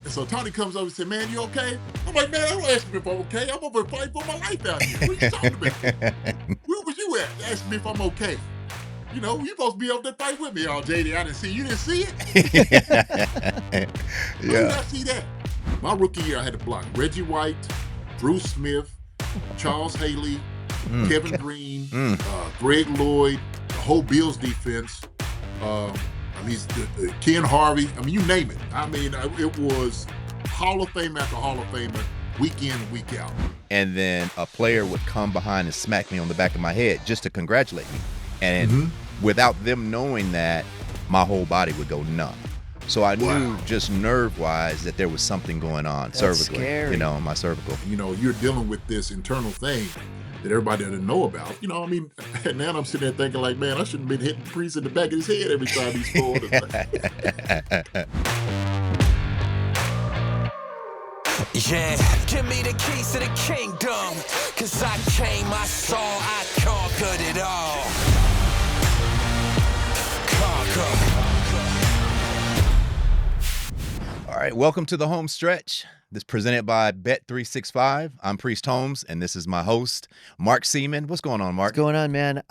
And so Tony comes over and said, man, you okay? I'm like, man, I don't ask me if I'm okay. I'm over fighting for my life out here. What are you talking about? Where was you at? Ask me if I'm okay. You know, you supposed to be up there fighting with me, y'all, JD. I didn't see you. Didn't see it? How did I see that? My rookie year, I had to block Reggie White, Bruce Smith, Charles Haley, Kevin Green, Greg Lloyd, the whole Bills defense. Ken Harvey. I mean, you name it. I mean, it was Hall of Fame after Hall of Famer, week in and week out. And then a player would come behind and smack me on the back of my head just to congratulate me. And without them knowing that, my whole body would go numb. So I knew just nerve-wise that there was something going on cervically, scary. you know, on my cervical. You know, you're dealing with this internal thing that everybody doesn't know about. You know, I mean, now I'm sitting there thinking like, man, I shouldn't have been hitting Priest in the back of his head every time he scored. Yeah, give me the keys to the kingdom, 'cause I came, I saw, I conquered it all. All right, welcome to the home stretch. This is presented by Bet365. I'm Priest Holmes, and this is my host, Mark Seaman. What's going on, Mark? What's going on, man?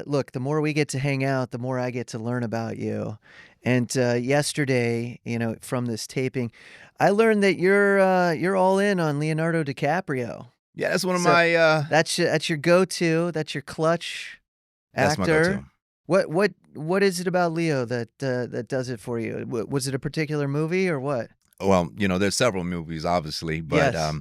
Look, the more we get to hang out, the more I get to learn about you. And yesterday, you know, from this taping, I learned that you're all in on Leonardo DiCaprio. Yeah, that's one of my. That's your go-to. That's your clutch That's actor. my go-to. What is it about Leo that does it for you? Was it a particular movie or what? Well, you know, there's several movies, obviously, but Yes.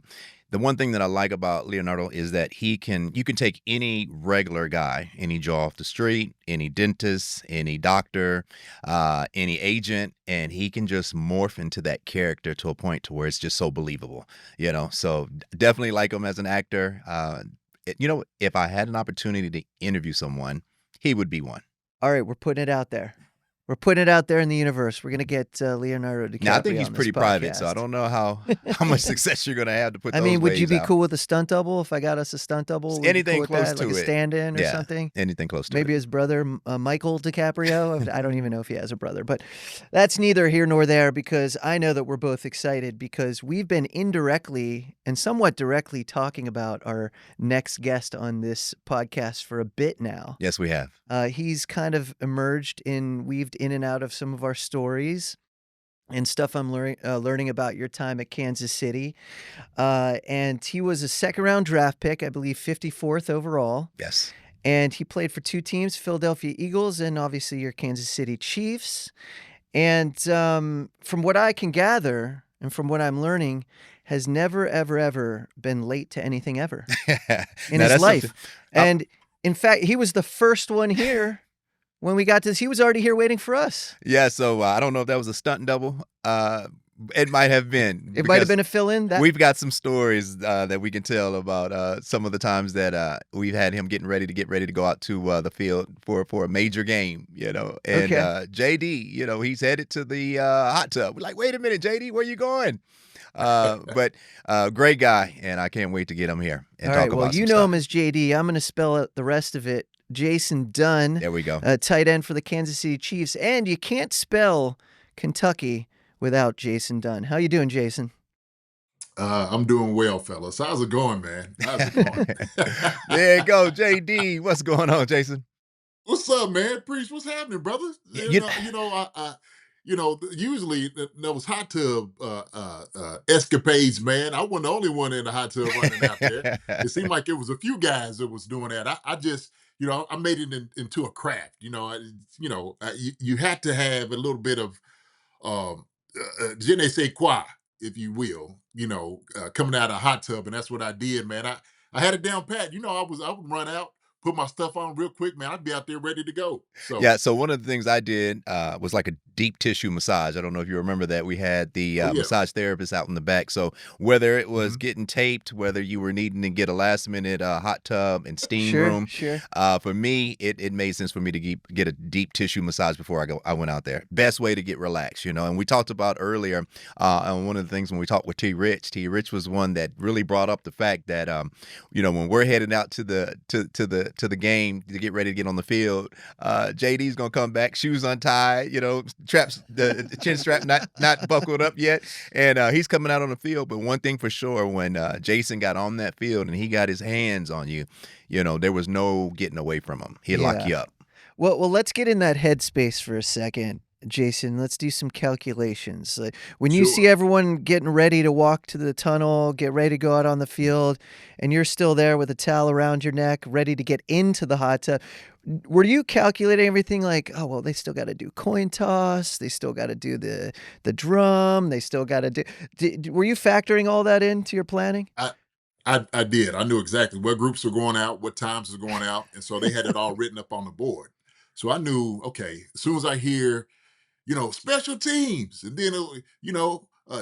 the one thing that I like about Leonardo is that you can take any regular guy, any Joe off the street, any dentist, any doctor, any agent, and he can just morph into that character to a point to where it's just so believable, you know. So definitely like him as an actor. You know, if I had an opportunity to interview someone, he would be one. All right, we're putting it out there. We're putting it out there in the universe. We're going to get Leonardo DiCaprio. Now, I think he's on this pretty private, so I podcast. don't know how much success you're going to have to put I those mean, would you waves be out. cool with a stunt double if I got us a stunt double? Would you be Anything cool with close that? to like it. a stand-in or Yeah, something? anything close to Maybe it. his brother, Michael DiCaprio. I don't even know if he has a brother, but that's neither here nor there because I know that we're both excited because we've been indirectly and somewhat directly talking about our next guest on this podcast for a bit now. Yes, we have. He's kind of weaved in and out of some of our stories and stuff I'm learning about your time at Kansas City. And he was a second-round draft pick, I believe 54th overall. Yes. And he played for two teams, Philadelphia Eagles and obviously your Kansas City Chiefs. And from what I can gather and from what I'm learning, has never, ever, ever been late to anything ever in his life. And in fact, he was the first one here when we got this. He was already here waiting for us. Yeah, so I don't know if that was a stunt double. It might have been. It might have been a fill-in. We've got some stories that we can tell about some of the times that we've had him getting ready to go out to the field for a major game, you know. And JD, you know, he's headed to the hot tub. We're like, wait a minute, JD, where you going? But great guy, and I can't wait to get him here and talk about well, some you stuff. know him as JD. I'm going to spell out the rest of it. Jason Dunn. There we go. Tight end for the Kansas City Chiefs. And you can't spell Kentucky without Jason Dunn. How you doing, Jason? I'm doing well, fellas. How's it going, man? How's it going? There you go, JD. What's going on, Jason? What's up, man? Priest, what's happening, brother? Usually those hot tub escapades, man. I wasn't the only one in the hot tub running out there. It seemed like it was a few guys that was doing that. I just, you know, I made it into a craft. You know, you had to have a little bit of je ne sais quoi, if you will. You know, coming out of a hot tub, and that's what I did, man. I had it down pat. You know, I would run out, put my stuff on real quick, man. I'd be out there ready to go. So yeah, so one of the things I did was like a deep tissue massage. I don't know if you remember that. We had the massage therapist out in the back. So whether it was getting taped, whether you were needing to get a last minute hot tub and steam room, for me, it made sense for me to get a deep tissue massage before I went out there. Best way to get relaxed, you know. And we talked about earlier, and one of the things when we talked with T. Rich was one that really brought up the fact that, you know, when we're heading out to the the game to get ready to get on the field. JD's gonna come back, shoes untied, traps the chin strap not buckled up yet, and he's coming out on the field. But one thing for sure, when Jason got on that field and he got his hands on you, there was no getting away from him. He'd lock you up. Well, let's get in that headspace for a second, Jason. Let's do some calculations. Like, when you see everyone getting ready to walk to the tunnel, get ready to go out on the field, and you're still there with a towel around your neck, ready to get into the hot tub, were you calculating everything like, oh, well, they still got to do coin toss, they still got to do the drum, they still got to do... Were you factoring all that into your planning? I did. I knew exactly what groups were going out, what times were going out, and so they had it all written up on the board. So I knew, okay, as soon as I hear, special teams, and then,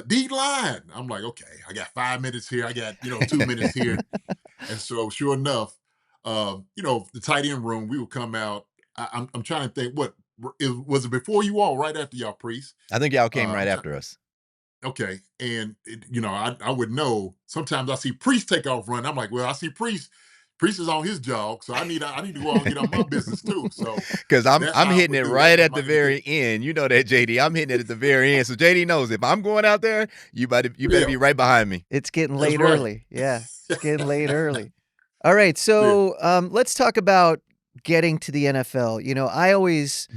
D line, I'm like, okay, I got 5 minutes here, I got, 2 minutes here. And so sure enough, the tight end room, we would come out. I'm trying to think, was it before you all, right after y'all, Priest? I think y'all came right after us. Okay. And, I would know. Sometimes I see Priest take off running. I'm like, well, I see Priest. Priest is on his jog, so I need to go out and get on my business too. So because I'm hitting it right at the very end. You know that, JD. I'm hitting it at the very end. So JD knows if I'm going out there, you better be right behind me. It's getting late early. Yeah, it's getting late early. All right, so let's talk about getting to the NFL. I always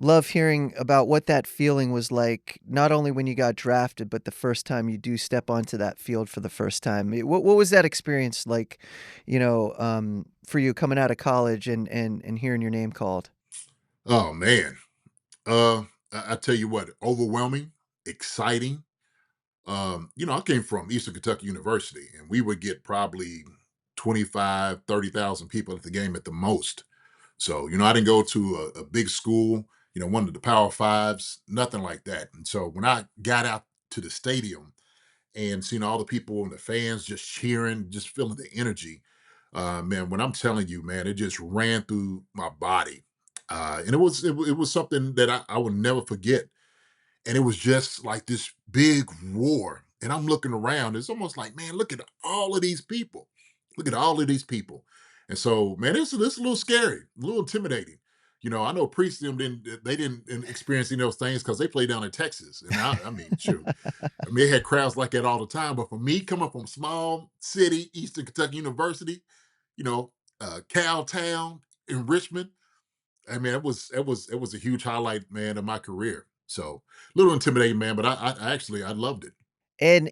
love hearing about what that feeling was like, not only when you got drafted, but the first time you do step onto that field for the first time. What was that experience like, for you coming out of college and hearing your name called? Oh, man. I tell you what, overwhelming, exciting. I came from Eastern Kentucky University, and we would get probably 25, 30,000 people at the game at the most. So, I didn't go to a big school, one of the Power Fives, nothing like that. And so when I got out to the stadium and seen all the people and the fans just cheering, just feeling the energy, man, when I'm telling you, man, it just ran through my body. And it was something that I will never forget. And it was just like this big roar. And I'm looking around. It's almost like, man, look at all of these people. Look at all of these people. And so, man, it's a little scary, a little intimidating. I know Priest them didn't experience any of those things because they play down in Texas. And I mean, shoot. I mean, they had crowds like that all the time. But for me, coming from small city, Eastern Kentucky University, Cal Town in Richmond, I mean, it was a huge highlight, man, of my career. So a little intimidating, man, but I loved it.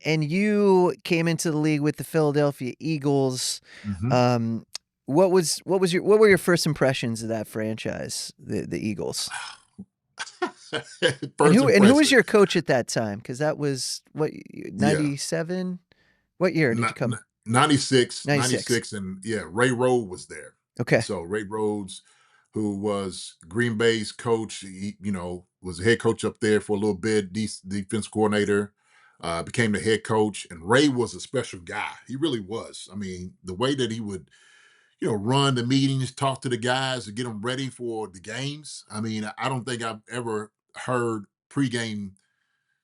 And you came into the league with the Philadelphia Eagles. Mhm. What were your first impressions of that franchise, the Eagles? First Who was impression. your coach at that time? Because that was what, Yeah. 97? What year did you come? 96, 96. 96, and yeah, Ray Rhodes was there. Okay. So Ray Rhodes, who was Green Bay's coach, he, was the head coach up there for a little bit, defense coordinator, became the head coach. And Ray was a special guy. He really was. I mean, the way that he would, run the meetings, talk to the guys to get them ready for the games. I mean, I don't think I've ever heard pregame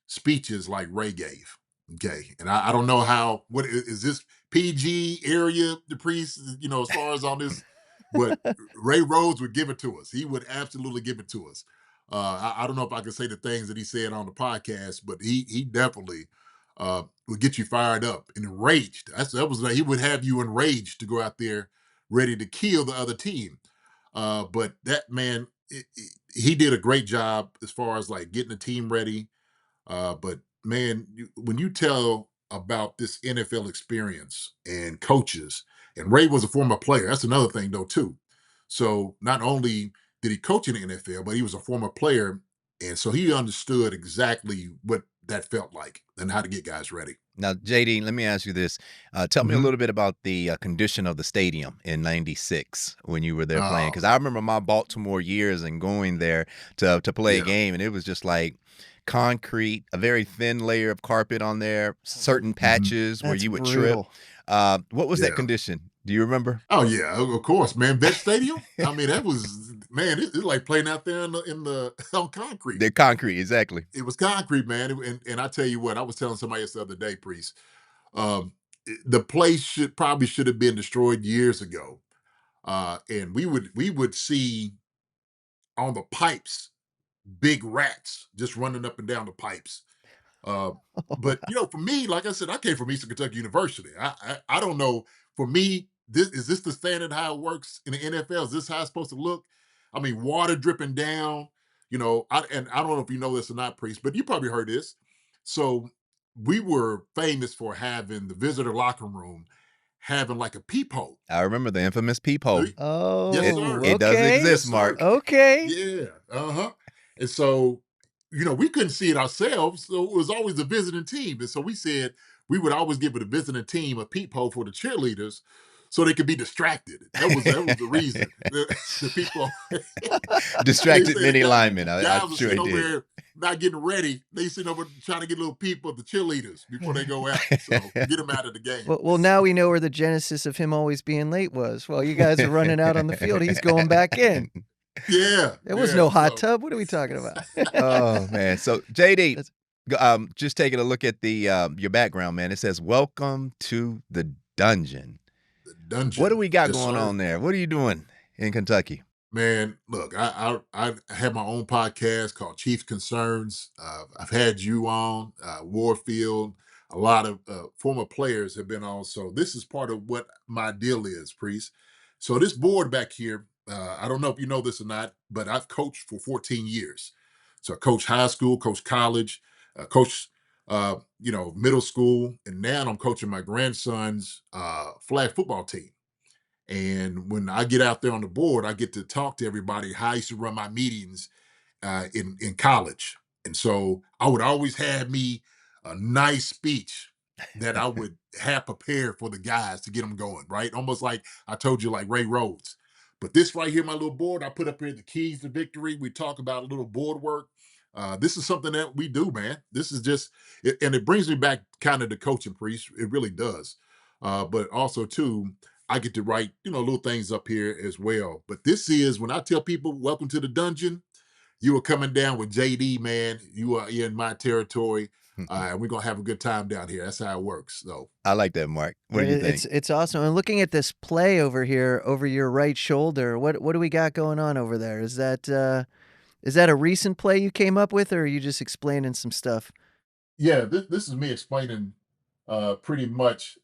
speeches like Ray gave. Okay. And I don't know what is this PG area, the priest, as far as on this, but Ray Rhodes would give it to us. He would absolutely give it to us. I don't know if I can say the things that he said on the podcast, but he definitely would get you fired up and enraged. That was like he would have you enraged to go out there ready to kill the other team. But that man, he did a great job as far as like getting the team ready. But man, when you tell about this NFL experience and coaches, and Ray was a former player, that's another thing though too. So not only did he coach in the NFL, but he was a former player, and so he understood exactly what that felt like and how to get guys ready. Now, JD, let me ask you this. Tell me a Mhm. little bit about the condition of the stadium in '96 when you were there playing. Oh, Because I remember my Baltimore years and going there to play a yeah. game, and it was just like concrete, a very thin layer of carpet on there, certain Mhm. patches where That's you would trip. brutal. What was that Yeah. condition? Do you remember? Oh yeah, of course, man. Bet Stadium. I mean, that was man. It's like playing out there in the on concrete. The concrete, exactly. It was concrete, man. And I tell you what, I was telling somebody else the other day, Priest. The place should have been destroyed years ago. And we would see on the pipes big rats just running up and down the pipes. Uh, but for me, like I said, I came from Eastern Kentucky University. I don't know. For me, this the standard how it works in the NFL? Is this how it's supposed to look? I mean, water dripping down. And I don't know if you know this or not, Priest, but you probably heard this. So we were famous for having the visitor locker room having like a peephole. I remember the infamous peephole. Yes, Oh, sir. It does okay. exist, Yes, Mark. sir. Okay. Yeah. Uh-huh. And so, we couldn't see it ourselves. So it was always the visiting team. And so we said we would always give the visiting team a peephole for the cheerleaders so they could be distracted. That was the reason. The people Distracted many linemen. guys I'm were sure sitting it over did. there not getting ready. They sitting over trying to get a little peep of the cheerleaders before they go out. So get them out of the game. Well, now we know where the genesis of him always being late was. While you guys are running out on the field, he's going back in. Yeah. There was no hot tub. What are we talking about? Oh man. So JD, just taking a look at the your background, man. It says, "Welcome to the dungeon." The dungeon. What do we got Yes, going sir. on there? What are you doing in Kentucky? Man, look, I have my own podcast called Chief Concerns. I've had you on, Warfield. A lot of former players have been on. So this is part of what my deal is, Priest. So this board back here, I don't know if you know this or not, but I've coached for 14 years. So I coached high school, coached college, coached middle school, and now I'm coaching my grandson's flag football team. And when I get out there on the board, I get to talk to everybody how I used to run my meetings in college. And so I would always have me a nice speech that I would have prepared for the guys to get them going, right? Almost like I told you, like Ray Rhodes. But this right here, my little board, I put up here the keys to victory. We talk about a little board work. This is something that we do, man. This is just, and it brings me back kind of to coaching, Priest. It really does. But also, too, I get to write, little things up here as well. But this is when I tell people, welcome to the dungeon. You are coming down with JD, man. You are in my territory. And we're going to have a good time down here. That's how it works. So I like that, Mark. What do you think? It's awesome. And looking at this play over here, over your right shoulder, what do we got going on over there? Is that a recent play you came up with, or are you just explaining some stuff? yeah, this is me explaining pretty much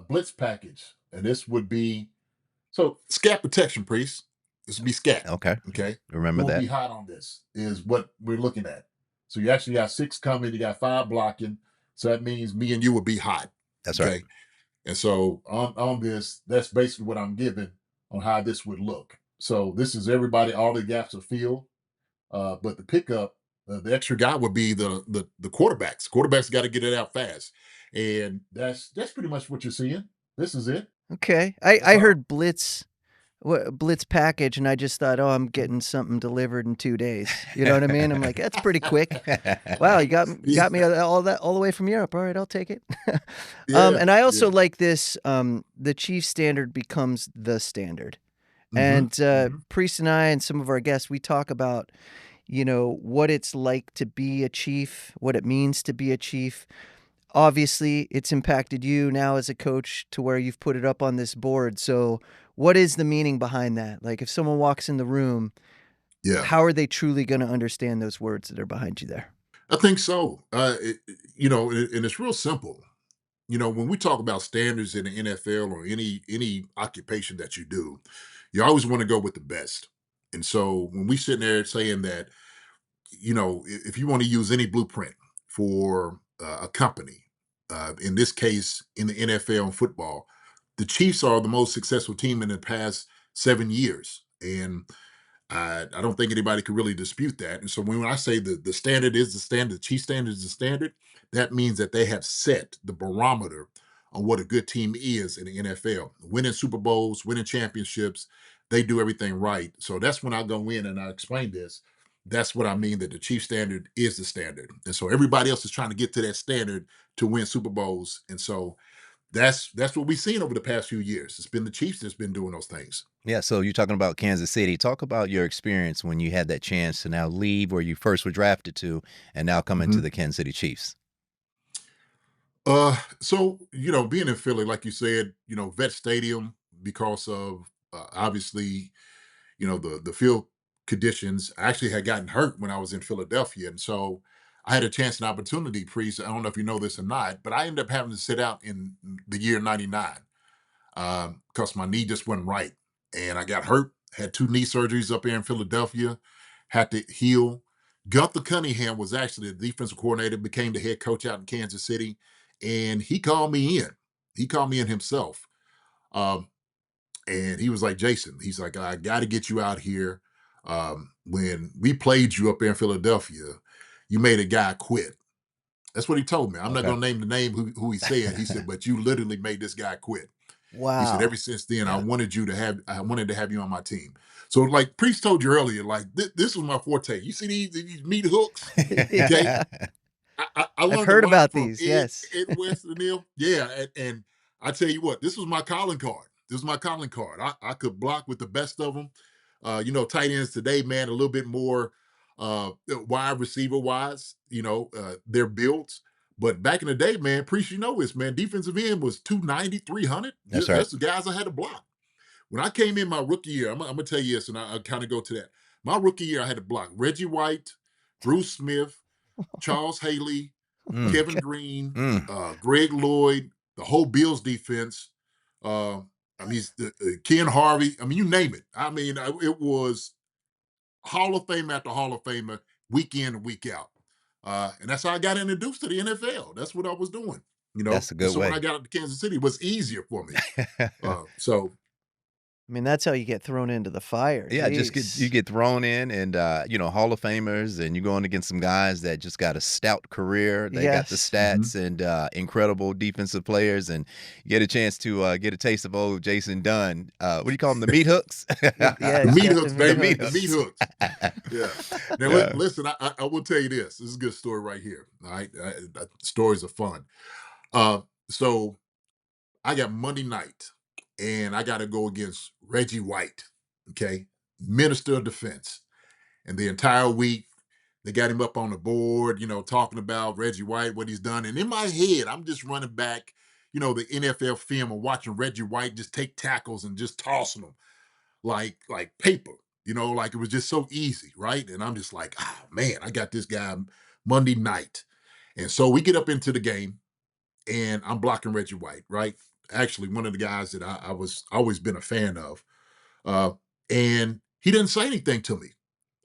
blitz package. And this would be, so scat protection, Priest. This would be scat. Okay. Okay. Remember Who will that. be hot on this is what we're looking at. So you actually got 6 coming, you got 5 blocking. So that means me and you will be hot. That's right. And so on this, that's basically what I'm giving on how this would look. So this is everybody, all the gaps are filled. But the pickup, the extra guy would be the quarterbacks. Quarterbacks got to get it out fast. And that's pretty much what you're seeing. This is it. Okay. I heard blitz package, and I just thought, oh, I'm getting something delivered in 2 days. You know what I mean? I'm like, that's pretty quick. Wow, you got me all the way from Europe. All right, I'll take it. And I also like this. The chief standard becomes the standard. And Priest and I and some of our guests, we talk about, what it's like to be a chief, what it means to be a chief. Obviously, it's impacted you now as a coach to where you've put it up on this board. So what is the meaning behind that? Like if someone walks in the room, how are they truly going to understand those words that are behind you there? I think so. And it's real simple. When we talk about standards in the NFL or any occupation that you do, you always want to go with the best. And so when we sitting there saying that, if you want to use any blueprint for a company, in this case, in the NFL and football, the Chiefs are the most successful team in the past 7 years. And I don't think anybody could really dispute that. And so when I say the standard is the standard, the chief standard is the standard, that means that they have set the barometer on what a good team is in the NFL. Winning Super Bowls, winning championships, they do everything right. So that's when I go in and I explain this. That's what I mean, that the chief standard is the standard. And so everybody else is trying to get to that standard to win Super Bowls. And so that's what we've seen over the past few years. It's been the Chiefs that's been doing those things. Yeah, so you're talking about Kansas City. Talk about your experience when you had that chance to now leave where you first were drafted to and now come into the Kansas City Chiefs. So, being in Philly, like you said, Vet Stadium, because of Obviously, the field conditions. I actually had gotten hurt when I was in Philadelphia, and so I had a chance and opportunity. Priest, I don't know if you know this or not, but I ended up having to sit out in the year '99 because my knee just wasn't right, and I got hurt. Had two knee surgeries up here in Philadelphia. Had to heal. Gunther Cunningham was actually the defensive coordinator, became the head coach out in Kansas City, and he called me in. He called me in himself. Um, and he was like, Jason, he's like, I got to get you out here. When we played you up there in Philadelphia, you made a guy quit. That's what he told me. I'm not Okay. going to name the name who he said. He said, but you literally made this guy quit. He said, Wow. ever since then, Yeah. I wanted to have you on my team. So like Priest told you earlier, like this was my forte. You see these meat hooks? Okay. I learned I've heard a lot about from these. Yes. Ed West and Neil. Yeah, and I tell you what, this was my calling card. This was my calling card. I could block with the best of them. Tight ends today, man, a little bit more wide receiver wise. Their builds. But back in the day, man, Priest, you know this, man. Defensive end was 290, 300. That's right. That's the guys I had to block. When I came in my rookie year, I'm gonna tell you this, and I'll kind of go to that. My rookie year, I had to block Reggie White, Bruce Smith, Charles Haley, Mm. Kevin Green, Mm. Greg Lloyd, the whole Bills defense. Ken Harvey. I mean, you name it. I mean, it was Hall of Fame after Hall of Famer, week in and week out. And that's how I got introduced to the NFL. That's what I was doing. That's a And good so when way. I got up to Kansas City, it was easier for me. So I mean, that's how you get thrown into the fire. Yeah, you Jeez. get thrown in, and Hall of Famers, and you're going against some guys that just got a stout career. They got the Yes. stats and incredible defensive players, and you get a chance to get a taste of old Jason Dunn. What do you call them? The meat hooks? Yeah, the he's meat got hooks, the baby. meat The hooks. meat hooks. Yeah. Now, Yeah. listen, I will tell you this. This is a good story right here. All right. Stories are fun. So I got Monday night, and I got to go against Reggie White, okay, Minister of Defense. And the entire week, they got him up on the board, talking about Reggie White, what he's done. And in my head, I'm just running back, the NFL film and watching Reggie White just take tackles and just tossing them like paper, like it was just so easy, right? And I'm just like, man, I got this guy Monday night. And so we get up into the game, and I'm blocking Reggie White, right? Actually, one of the guys that I was always been a fan of. And he didn't say anything to me.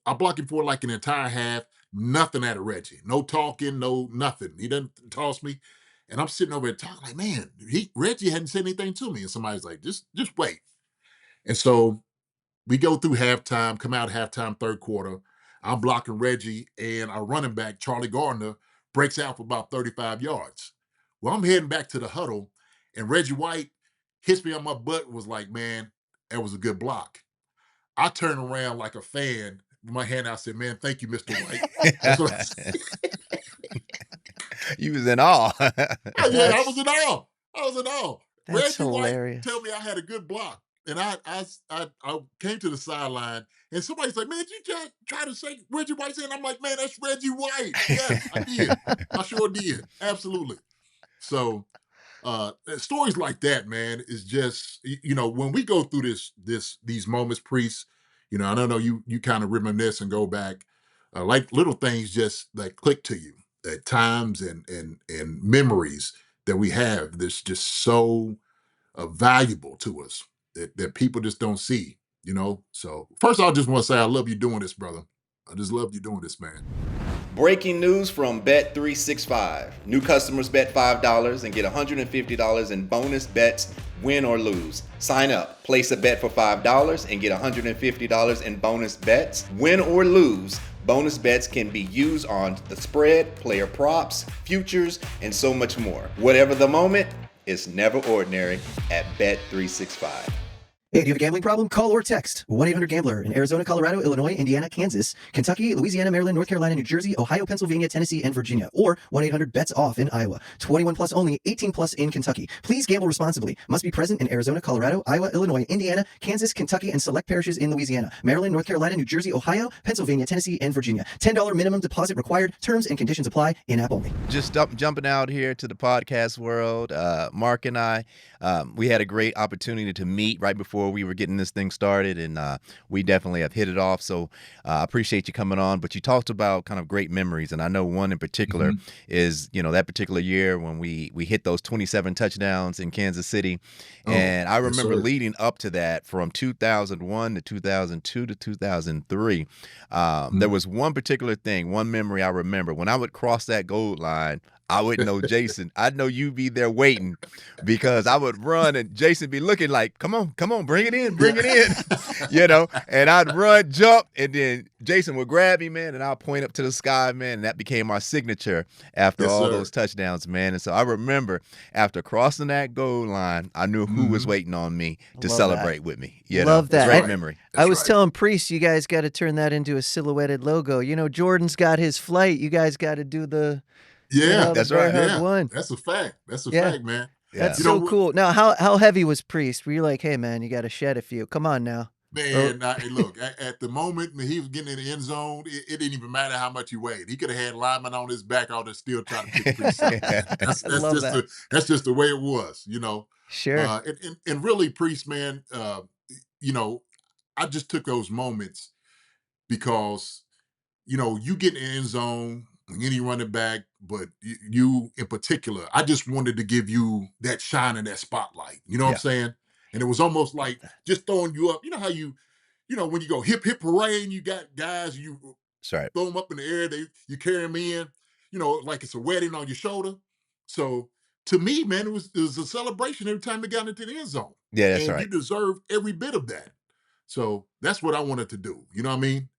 I blocked him for like an entire half, nothing out of Reggie. No talking, no nothing. He didn't toss me. And I'm sitting over there talking like, man, Reggie hadn't said anything to me. And somebody's like, just wait. And so we go through halftime, come out halftime, third quarter. I'm blocking Reggie, and our running back, Charlie Gardner, breaks out for about 35 yards. Well, I'm heading back to the huddle, and Reggie White hits me on my butt and was like, man, that was a good block. I turned around like a fan with my hand out and said, man, thank you, Mr. White. That's what I said. You was in awe. Yeah, I was in awe. I was in awe. That's Reggie White hilarious. told me I had a good block. And I came to the sideline, and somebody's like, man, you just try to say Reggie White's in? I'm like, man, that's Reggie White. Yes, I did. I sure did. Absolutely. So stories like that, man, is just, when we go through these moments, Priest, I don't know, you kind of reminisce and go back, like little things just that click to you at times, and memories that we have that's just so valuable to us that people just don't see. So first, I just want to say I love you doing this, brother. I just love you doing this, man. Breaking news from Bet365. New customers bet $5 and get $150 in bonus bets, win or lose. Sign up, place a bet for $5 and get $150 in bonus bets, win or lose. Bonus bets can be used on the spread, player props, futures, and so much more. Whatever the moment, it's never ordinary at Bet365. Hey, do you have a gambling problem? Call or text 1-800-GAMBLER in Arizona, Colorado, Illinois, Indiana, Kansas, Kentucky, Louisiana, Maryland, North Carolina, New Jersey, Ohio, Pennsylvania, Tennessee, and Virginia. Or 1-800-BETS-OFF in Iowa. 21 plus only, 18 plus in Kentucky. Please gamble responsibly. Must be present in Arizona, Colorado, Iowa, Illinois, Indiana, Kansas, Kentucky, and select parishes in Louisiana, Maryland, North Carolina, New Jersey, Ohio, Pennsylvania, Tennessee, and Virginia. $10 minimum deposit required. Terms and conditions apply. In-app only. Just jumping out here to the podcast world, Mark and I, we had a great opportunity to meet right before before we were getting this thing started, and we definitely have hit it off. So I appreciate you coming on. But you talked about kind of great memories, and I know one in particular is, that particular year when we hit those 27 touchdowns in Kansas City. And I remember leading up to that from 2001 to 2002 to 2003. There was one particular thing, one memory I remember. When I would cross that goal line, I wouldn't know Jason. I'd know you'd be there waiting, because I would run and Jason be looking like, come on, bring it in, and I'd run, jump, and then Jason would grab me, man, and I'll point up to the sky, man, and that became our signature after all those touchdowns, man. And so I remember after crossing that goal line, I knew who was waiting on me to celebrate with me. Love that. Great memory. I was telling Priest, you guys got to turn that into a silhouetted logo. Jordan's got his flight. You guys got to do the that's right. One. That's a fact. That's a fact, man. That's so cool. Now, how heavy was Priest? Were you like, hey, man, you got to shed a few? Come on now. Man, look, at the moment when he was getting in the end zone, it didn't even matter how much he weighed. He could have had linemen on his back out there still trying to pick Priest up. That's just the way it was, Sure. And really, Priest, man, I just took those moments because, you get in the end zone, any running back, but you in particular, I just wanted to give you that shine and that spotlight. You know what I'm saying? And it was almost like just throwing you up. You know how when you go hip, hip, hooray, and you got guys, you throw them up in the air, you carry them in, like it's a wedding on your shoulder. So to me, man, it was a celebration every time they got into the end zone. Yeah, that's and right. You deserve every bit of that. So that's what I wanted to do. You know what I mean?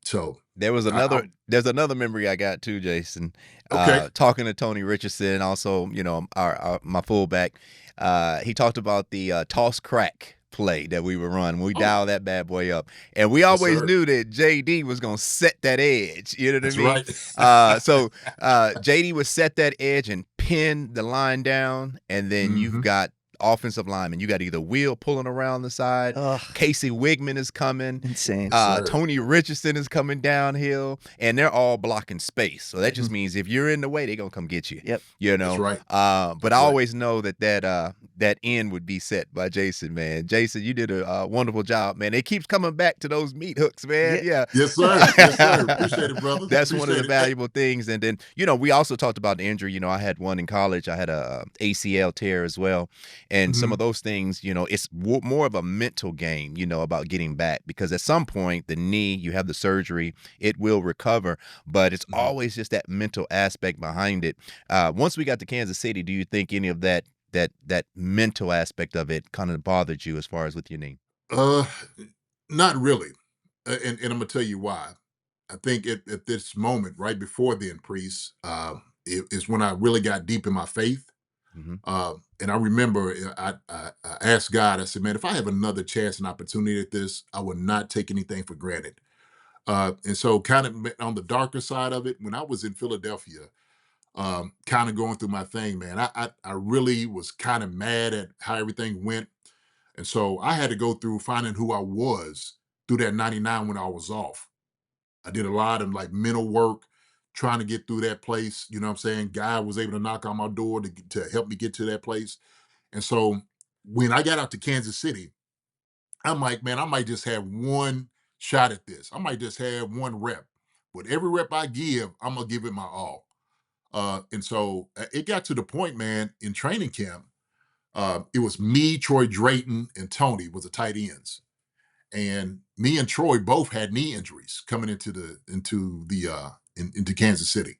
So there's another memory I got too, Jason. Okay. Talking to Tony Richardson, also, my fullback. He talked about the toss crack play that we would run when we dial that bad boy up, and we always knew that JD was gonna set that edge. You know what I mean? Right. So JD would set that edge and pin the line down, and then you've got offensive lineman. You got either Will pulling around the side, Casey Wigman is coming, insane. Tony Richardson is coming downhill, and they're all blocking space. So that just means if you're in the way, they're gonna come get you. Yep. That's right. But I always know that end would be set by Jason, man. Jason, you did a wonderful job, man. It keeps coming back to those meat hooks, man. Yeah. Yes, sir. Yes, sir. Appreciate it, brother. That's one of the valuable things. And then, we also talked about the injury. I had one in college. I had a ACL tear as well. And some of those things, it's more of a mental game, about getting back, because at some point the knee, you have the surgery, it will recover, but it's always just that mental aspect behind it. Once we got to Kansas City, do you think any of that mental aspect of it kind of bothered you as far as with your knee? Not really. And I'm gonna tell you why. I think at this moment, right before then, Priest, it is when I really got deep in my faith. And I remember I asked God, I said, man, if I have another chance and opportunity at this, I will not take anything for granted. And so kind of on the darker side of it, when I was in Philadelphia, kind of going through my thing, man, I really was kind of mad at how everything went. And so I had to go through finding who I was through that 99 when I was off. I did a lot of like mental work, trying to get through that place. You know what I'm saying? God was able to knock on my door to help me get to that place. And so when I got out to Kansas City, I'm like, man, I might just have one shot at this. I might just have one rep. But every rep I give, I'm going to give it my all. And so it got to the point, man, in training camp, it was me, Troy Drayton, and Tony was the tight ends. And me and Troy both had knee injuries coming into Kansas City.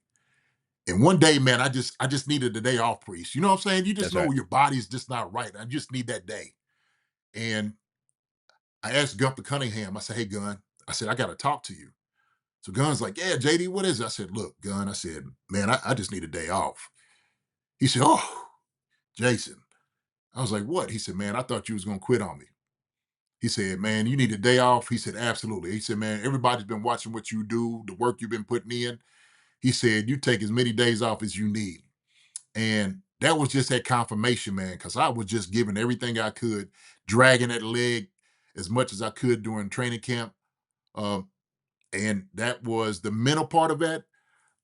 And one day, man, I just needed a day off, Priest. You know what I'm saying? You just know your body's just not right. I just need that day. And I asked Gunther Cunningham, I said, hey, Gun, I said, I got to talk to you. So Gun's like, yeah, JD, what is it? I said, look, Gun, I said, man, I just need a day off. He said, oh, Jason. I was like, what? He said, man, I thought you was going to quit on me. He said, man, you need a day off? He said, absolutely. He said, man, everybody's been watching what you do, the work you've been putting in. He said, you take as many days off as you need. And that was just that confirmation, man, because I was just giving everything I could, dragging that leg as much as I could during training camp. And that was the mental part of that.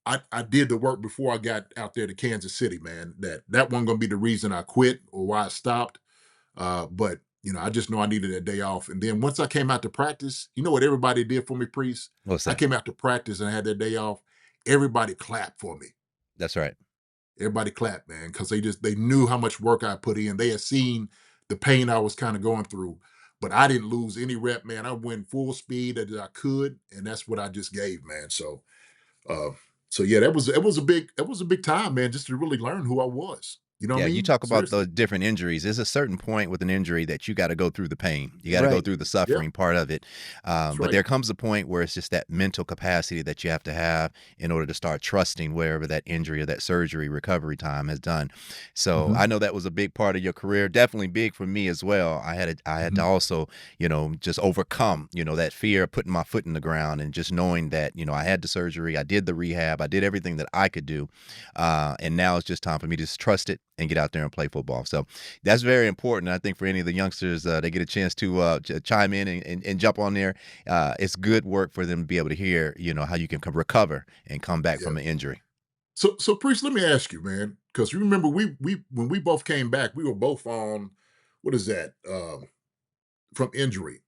I did the work before I got out there to Kansas City, man. That wasn't going to be the reason I quit or why I stopped. But I just know I needed that day off. And then once I came out to practice, you know what everybody did for me, Priest? What's I that? came out to practice and I had that day off. Everybody clapped for me. That's right. Everybody clapped, man, because they knew how much work I put in. They had seen the pain I was kind of going through, but I didn't lose any rep, man. I went full speed that I could, and that's what I just gave, man. Uh, so yeah, that was a big time, man, just to really learn who I was. You know what Yeah, I you mean? talk about Seriously. the different injuries. There's a certain point with an injury that you got to go through the pain. You got to go Right. through the Yeah, suffering part of it. that's But right. there comes a point where it's just that mental capacity that you have to have in order to start trusting wherever that injury or that surgery recovery time has done. So Hmm. I know that was a big part of your career. Definitely big for me as well. I had to Hmm. also, just overcome, that fear of putting my foot in the ground and just knowing that, I had the surgery, I did the rehab, I did everything that I could do. And now it's just time for me to just trust it and get out there and play football. So that's very important. I think for any of the youngsters, they get a chance to chime in and jump on there. It's good work for them to be able to hear, how you can recover and come back Yeah. from an injury. So Priest, let me ask you, man, because you remember we when we both came back, we were both on what is that? From injury.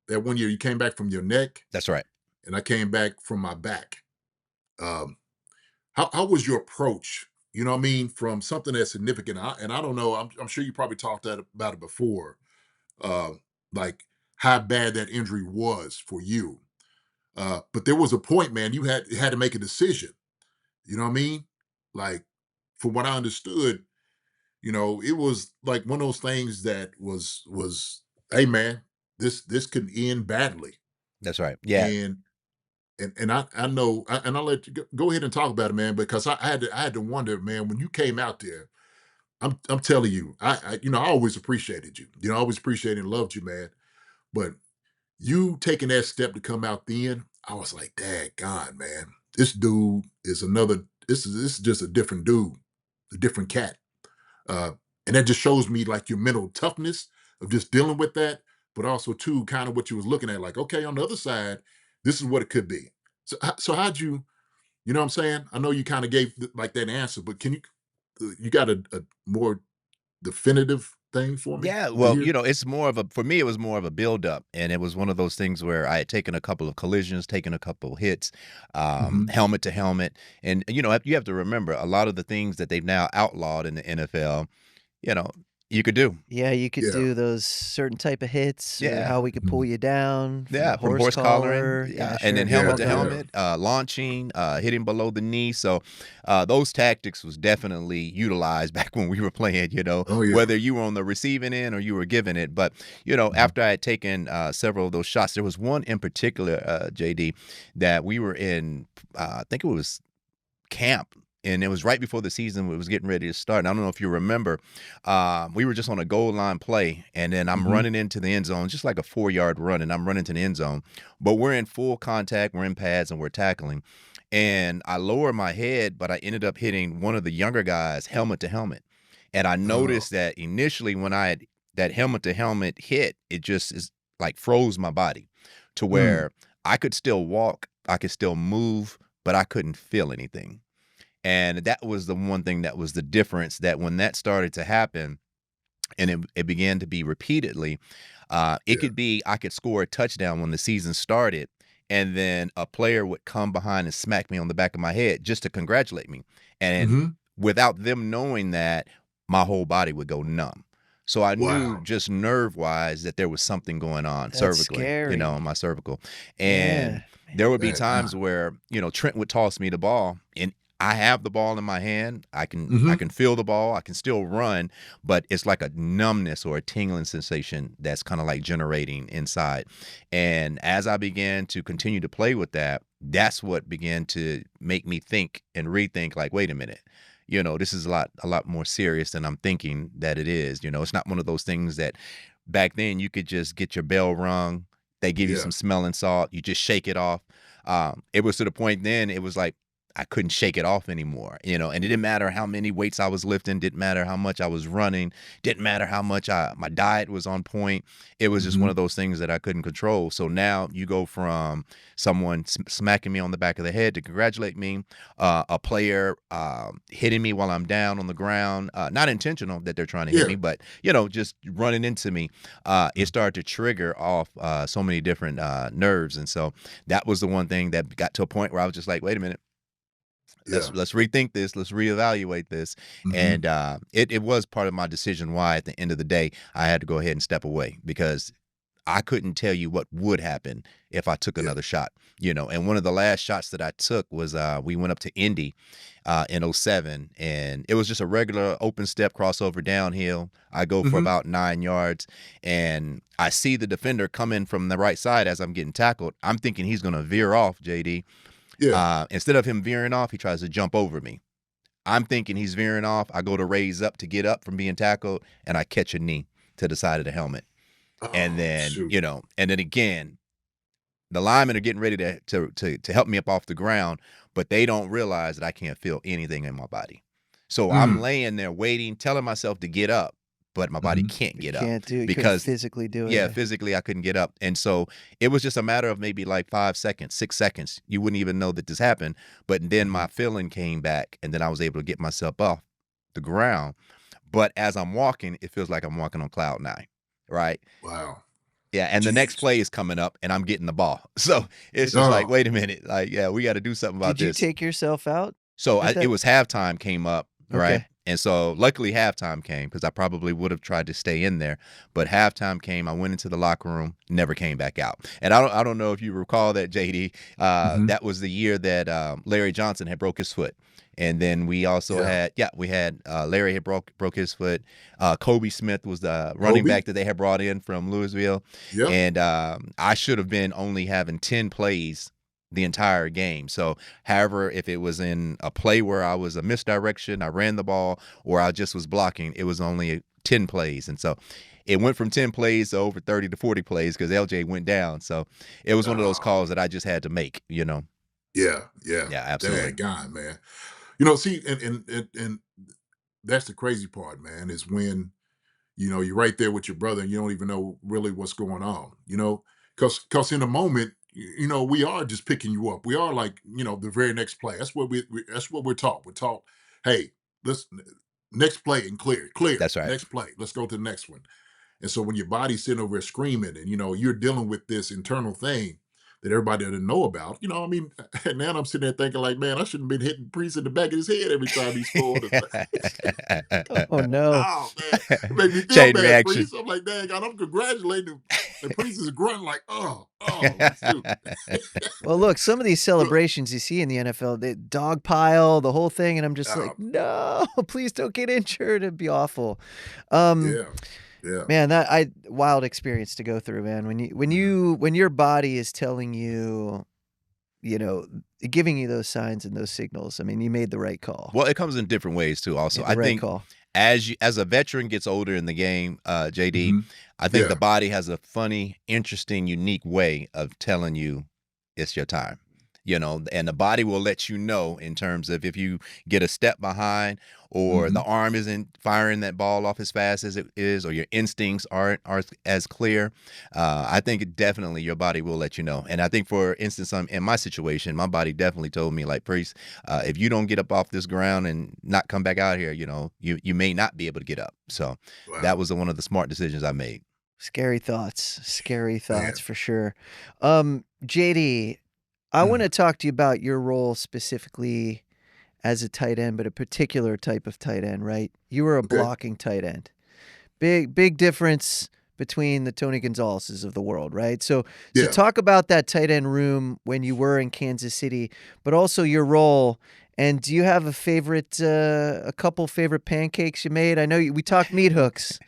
That one year you came back from your neck, That's right. and I came back from my back. Um, how was your approach? You know what I mean? From something that's significant. And I don't know, I'm sure you probably talked about it before. Uh, like how bad that injury was for you. But there was a point, man, you had to make a decision. You know what I mean? Like, from what I understood, it was like one of those things that was, hey man, this could end badly. That's right. Yeah. And and I know, and I'll let you go ahead and talk about it, man, because I had to wonder, man, when you came out there. I'm telling you, I always appreciated you. I always appreciated and loved you, man. But you taking that step to come out then, I was like, Dad, God, man, this dude is another. This is just a different dude, a different cat. Uh, and that just shows me like your mental toughness of just dealing with that, but also too kind of what you was looking at, like, okay, on the other side, this is what it could be. So how'd you know what I'm saying? I know you kind of gave like that answer, but you got a more definitive thing for me Yeah, to well, hear? it's more of a for me, it was more of a buildup, and it was one of those things where I had taken a couple of collisions, taken a couple hits, Hmm. helmet to helmet, and you have to remember a lot of the things that they've now outlawed in the NFL, you know, you could do. Yeah, you could Yeah. do those certain type of hits or Yeah. how we could pull Mhm. you down from Yeah, a from horse horse collaring, collar. yeah, Yeah, and then sure. Yeah, helmet All to that. yeah. helmet, launching, hitting below the knee. So those tactics was definitely utilized back when we were playing. Oh yeah. Whether you were on the receiving end or you were giving it. But Mhm. after I had taken several of those shots, there was one in particular, JD, that we were in. I think it was camp. And it was right before the season was getting ready to start. And I don't know if you remember, we were just on a goal line play, and then I'm Mhm. running into the end zone, just like a 4-yard run, and I'm running to the end zone. But we're in full contact, we're in pads, and we're tackling. And I lower my head, but I ended up hitting one of the younger guys helmet to helmet. And I Oh. noticed that initially when I had that helmet to helmet hit, it just is like froze my body to Mm. where I could still walk, I could still move, but I couldn't feel anything. And that was the one thing that was the difference, that when that started to happen and it began to be repeatedly, it Yeah. could be I could score a touchdown when the season started, and then a player would come behind and smack me on the back of my head just to congratulate me. And Mhm. without them knowing that, my whole body would go numb. So I knew Wow. just nerve wise that there was something going on That's cervically, scary. in my cervical. Yeah, And man. there would be Dang, God. times where, Trent would toss me the ball and I have the ball in my hand. I Mhm. can feel the ball. I can still run, but it's like a numbness or a tingling sensation that's kind of like generating inside. And as I began to continue to play with that, that's what began to make me think and rethink like, wait a minute. This is a lot more serious than I'm thinking that it is. It's not one of those things that back then you could just get your bell rung. They give you Yeah. some smelling salt. You just shake it off. It was to the point then it was like I couldn't shake it off anymore, and it didn't matter how many weights I was lifting, didn't matter how much I was running, didn't matter how much my diet was on point. It was just one of those things that I couldn't control. So now you go from someone smacking me on the back of the head to congratulate me, a player hitting me while I'm down on the ground, not intentional that they're trying to hit me, but just running into me. It started to trigger off so many different nerves, and so that was the one thing that got to a point where I was just like, wait a minute. Let's rethink this. Let's reevaluate this. And it was part of my decision why at the end of the day I had to go ahead and step away, because I couldn't tell you what would happen if I took another shot, and one of the last shots that I took was we went up to Indy in 07, and it was just a regular open step crossover downhill. I go for about 9 yards, and I see the defender coming from the right side as I'm getting tackled. I'm thinking he's going to veer off, JD. Instead of him veering off, he tries to jump over me. I'm thinking he's veering off. I go to raise up to get up from being tackled, and I catch a knee to the side of the helmet. And then, and then again, the linemen are getting ready to help me up off the ground, but they don't realize that I can't feel anything in my body. So I'm laying there waiting, telling myself to get up, but my body can't get up. Can't do it because physically do it. Yeah, physically I couldn't get up. And so it was just a matter of maybe like 5 seconds, 6 seconds. You wouldn't even know that this happened. But then my feeling came back, and then I was able to get myself off the ground. But as I'm walking, it feels like I'm walking on cloud 9. Right? Wow. Yeah, and the next play is coming up, and I'm getting the ball. So it's just like, wait a minute. Like, yeah, we got to do something about this. Did you take yourself out? So it was halftime came up, right? And so luckily halftime came, because I probably would have tried to stay in there. But halftime came, I went into the locker room, never came back out. And I don't know if you recall that, JD. That was the year that Larry Johnson had broke his foot. And then we also had Larry had broke his foot. Kobe Smith was the running back that they had brought in from Louisville. And I should have been only having 10 plays the entire game. So, however, if it was in a play where I was a misdirection, I ran the ball, or I just was blocking, it was only 10 plays. And so it went from 10 plays to over 30 to 40 plays because LJ went down. So it was one of those calls that I just had to make, Yeah, absolutely. God, man. See, and that's the crazy part, man, is when, you're right there with your brother and you don't even know really what's going on, because in a moment, we are just picking you up. We are like, the very next play. That's what that's what we're taught. We're taught, hey, let's next play and clear. That's right. Next play. Let's go to the next one. And so when your body's sitting over there screaming and, you're dealing with this internal thing that everybody didn't know about, and now I'm sitting there thinking like, man, I shouldn't have been hitting Priest in the back of his head every time he scored. Oh, no. Oh, man. It made me feel Chain bad, reaction. Priest. I'm like, dang, God, I'm congratulating him. And Priest is grunting like, shoot. Well, look, some of these celebrations you see in the NFL, the dog pile, the whole thing, and I'm just like, no, please don't get injured. It'd be awful. Yeah. Man, that wild experience to go through, man. When your body is telling you, giving you those signs and those signals, I mean, you made the right call. Well, it comes in different ways too. Also, I think as a veteran gets older in the game, JD, I think the body has a funny, interesting, unique way of telling you it's your time. And the body will let you know in terms of if you get a step behind, or the arm isn't firing that ball off as fast as it is, or your instincts aren't as clear. I think definitely your body will let you know. And I think, for instance, in my situation, my body definitely told me, like, Priest, if you don't get up off this ground and not come back out here, you may not be able to get up. So that was one of the smart decisions I made. Scary thoughts for sure. JD, I want to talk to you about your role specifically as a tight end, but a particular type of tight end, right? You were a blocking tight end. Big difference between the Tony Gonzalez's of the world, right? So talk about that tight end room when you were in Kansas City, but also your role. And do you have a couple favorite pancakes you made? I know we talked meat hooks.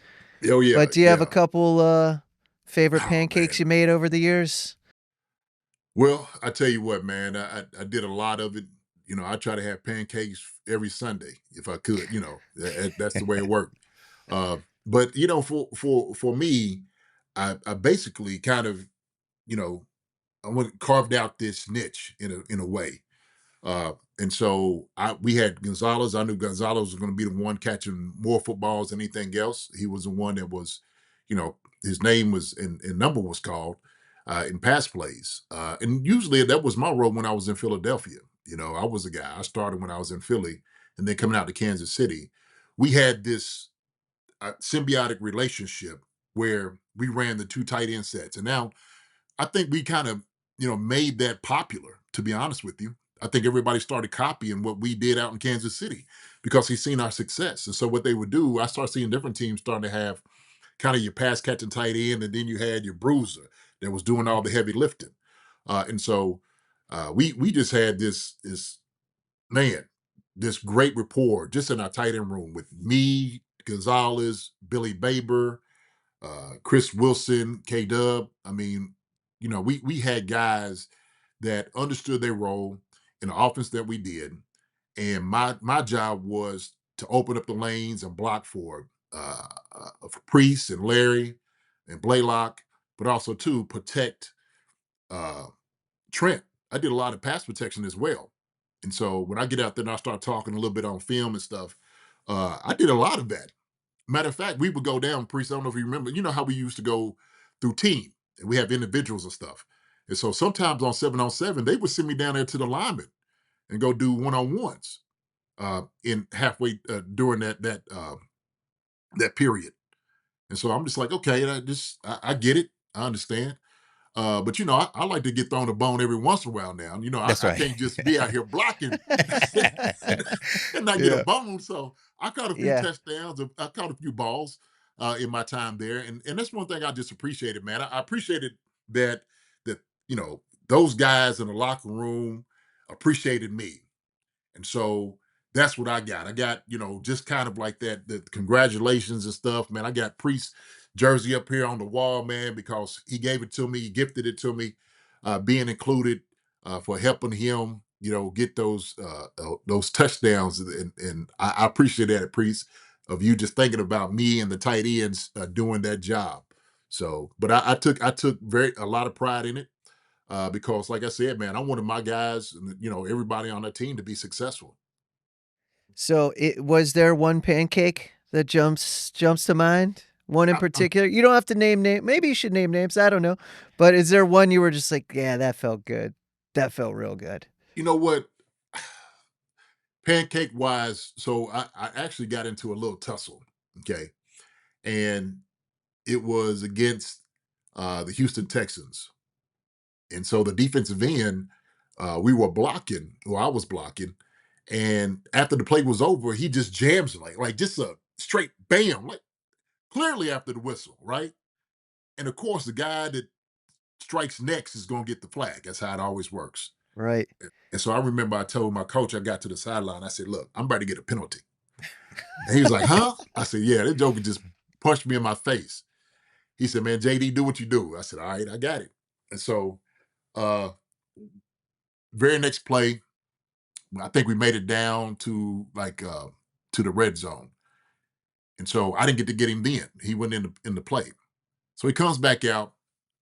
Oh, yeah. But do you have a couple favorite pancakes you made over the years? Well, I tell you what, man, I did a lot of it. I try to have pancakes every Sunday if I could. That's the way it worked. But for me, I basically kind of, I carved out this niche in a way. And so we had Gonzalez. I knew Gonzalez was going to be the one catching more footballs than anything else. He was the one that was, his name was and number was called in pass plays. And usually that was my role when I was in Philadelphia. I was a guy. I started when I was in Philly, and then coming out to Kansas City, we had this symbiotic relationship where we ran the two tight end sets. And now I think we kind of, made that popular, to be honest with you. I think everybody started copying what we did out in Kansas City because he's seen our success. And so what they would do, I started seeing different teams starting to have kind of your pass catching tight end, and then you had your bruiser that was doing all the heavy lifting. And so we just had this man, this great rapport just in our tight end room with me, Gonzalez, Billy Baber, Chris Wilson, K Dub. I mean, we had guys that understood their role in the offense that we did, and my job was to open up the lanes and block for Priest and Larry and Blaylock, but also to protect uh, Trent. I did a lot of pass protection as well, and so when I get out there and I start talking a little bit on film and stuff, I did a lot of that. Matter of fact, we would go down, Priest. I don't know if you remember. You know how we used to go through team, and we have individuals and stuff. And so sometimes on 7-on-7, they would send me down there to the lineman and go do one-on-ones in halfway during that period. And so I'm just like, okay, I get it, I understand. But I like to get thrown a bone every once in a while now. That's I right. can't just be out here blocking and not get a Yeah. bone. So I caught a few Yeah. touchdowns. I caught a few balls in my time there, and that's one thing I just appreciated, man. I appreciated that those guys in the locker room appreciated me. And so that's what I got. I got, just kind of like that, the congratulations and stuff, man. I got Priest jersey up here on the wall, man, because he gave it to me, he gifted it to me, being included for helping him, get those touchdowns. And I appreciate that, Priest, of you just thinking about me and the tight ends doing that job. So, but I took a lot of pride in it because, like I said, man, I wanted my guys and everybody on that team to be successful. So, was there one pancake that jumps to mind? One in I, particular? You don't have to name maybe you should name names, I don't know. But is there one you were just like, "Yeah, that felt good. That felt real good." you know what? Pancake wise, so I actually got into a little tussle, okay, and it was against the Houston Texans, and so the defensive end, we were blocking, or I was blocking, and after the play was over, he just jams it like just a straight bam, like clearly after the whistle, right? And of course, the guy that strikes next is going to get the flag. That's how it always works. Right. And so I remember I told my coach, I got to the sideline, I said, look, I'm about to get a penalty. And he was like, huh? I said, yeah, that joker just punched me in my face. He said, man, JD, do what you do. I said, all right, I got it. And so uh very next play, I think we made it down to the red zone. And so I didn't get to get him then. He went in the play. So he comes back out.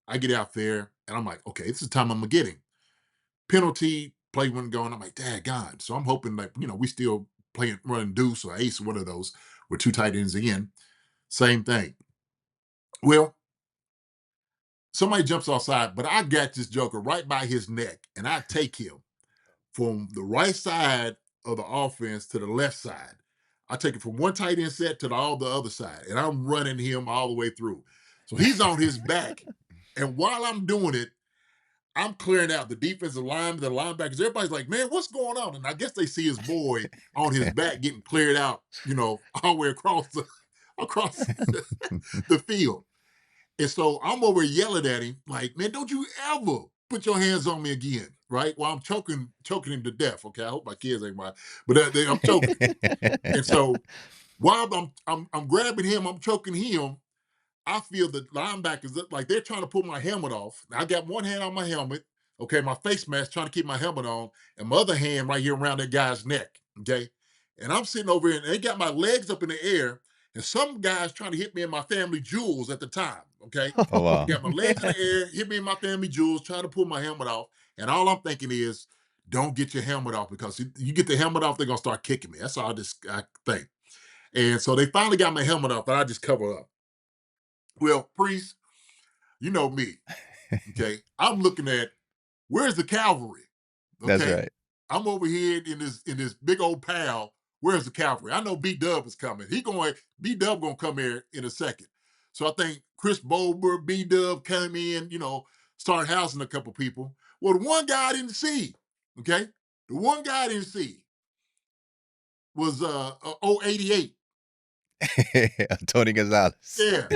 I get out there and I'm like, okay, this is the time I'm gonna get him. Penalty, play wasn't going. I'm like, dad God. So I'm hoping like, we still playing running deuce or ace or one of those with two tight ends again. Same thing. Well, somebody jumps offside, but I got this joker right by his neck, and I take him from the right side of the offense to the left side. I take it from one tight end set to all the other side, and I'm running him all the way through. So he's on his back. And while I'm doing it, I'm clearing out the defensive line, the linebackers. Everybody's like, man, what's going on? And I guess they see his boy on his back getting cleared out, all the way across the field. And so I'm over yelling at him, like, man, don't you ever put your hands on me again, right? While I'm choking him to death. Okay, I hope my kids ain't mind, but I'm choking. And so while I'm grabbing him, I'm choking him. I feel the linebackers like they're trying to pull my helmet off. I got one hand on my helmet, okay, my face mask trying to keep my helmet on, and my other hand right here around that guy's neck, okay. And I'm sitting over here, and they got my legs up in the air, and some guys trying to hit me in my family jewels at the time, okay. Oh, Oh, wow. Got my legs in man. the air, hit me in my family jewels, trying to pull my helmet off, and all I'm thinking is, don't get your helmet off, because you get the helmet off, they're gonna start kicking me. That's all I think. And so they finally got my helmet off, and I just cover up. Well, Priest, you know me, okay? I'm looking at, where's the cavalry? That's Okay, right. I'm over here in this big old pile. Where's the cavalry? I know B Dub is coming. B Dub gonna come here in a second. So I think Chris Bober, B Dub came in, started housing a couple people. Well, the one guy I didn't see, okay, the one guy I didn't see was 088. Tony Gonzalez. Yeah,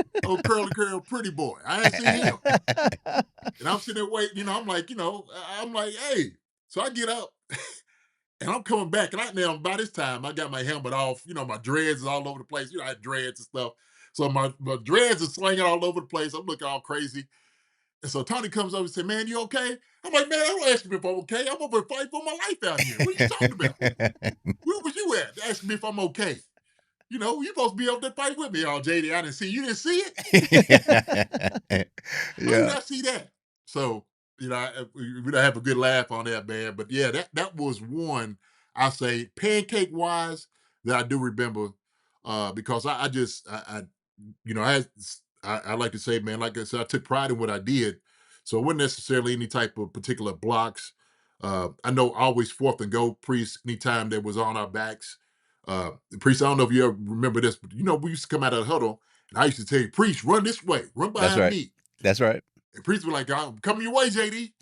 curly curl pretty boy. I didn't see him, and I'm sitting there waiting. I'm like, hey. So I get up. And I'm coming back, and now by this time I got my helmet off. My dreads is all over the place. I had dreads and stuff, so my dreads are slinging all over the place. I'm looking all crazy. And so Tony comes over and says, "Man, you okay?" I'm like, "Man, I don't ask me if I'm okay. I'm over fighting for my life out here. What are you talking about? Where was you at? Asking me if I'm okay? You supposed to be up there fighting with me, JD. I didn't see you. Didn't see it. How did I see that?" So, we don't have a good laugh on that, man. But yeah, that was one, I say, pancake wise, that I do remember, because I just I like to say, man, like I said, I took pride in what I did, so it wasn't necessarily any type of particular blocks. I know always fourth and go, Priest, anytime that was on our backs. Priest, I don't know if you ever remember this, but we used to come out of the huddle, and I used to tell you, Priest, run this way, run That's behind right. me. That's right. And Priest was like, "I'm coming your way, JD."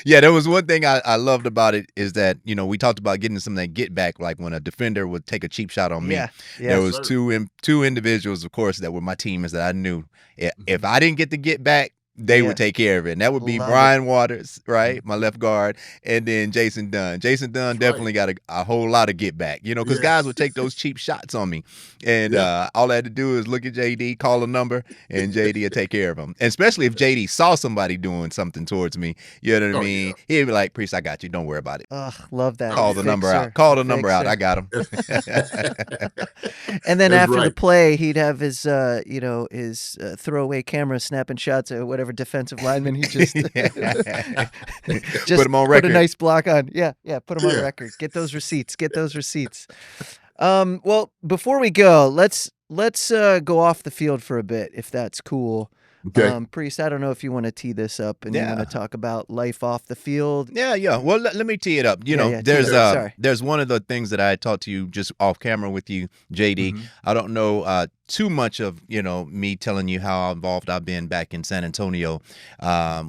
Yeah, there was one thing I loved about it is that, we talked about getting some of that get back, like when a defender would take a cheap shot on me. Yeah. There was sir. two individuals, of course, that were my teammates that I knew if I didn't get the get back, they Yeah. would take care of it. And that would be Love Brian Waters, right? My left guard, and then Jason Dunn. Jason Dunn That's definitely got a whole lot of get back, because guys would take those cheap shots on me. And Yeah. all I had to do is look at JD, call a number, and JD would take care of them. And especially if JD saw somebody doing something towards me, you know what I mean? Yeah. He'd be like, "Priest, I got you. Don't worry about it. Ugh, love that. Call the number out. Call the number out. I got him." And then That's after the right. play, he'd have his, his throwaway camera snapping shots at whatever defensive lineman he just Put him on put record. a nice block on. Yeah, put him on Yeah. record. Get those receipts. Well, before we go, let's go off the field for a bit, if that's cool. Okay. Priest, I don't know if you want to tee this up and you Yeah. want to talk about life off the field. Yeah. Well, let me tee it up. Yeah, tee there's it up. Sorry. there's one of the things that I had talked to you just off camera with you, JD. Mhm. I don't know too much of me telling you how involved I've been back in San Antonio.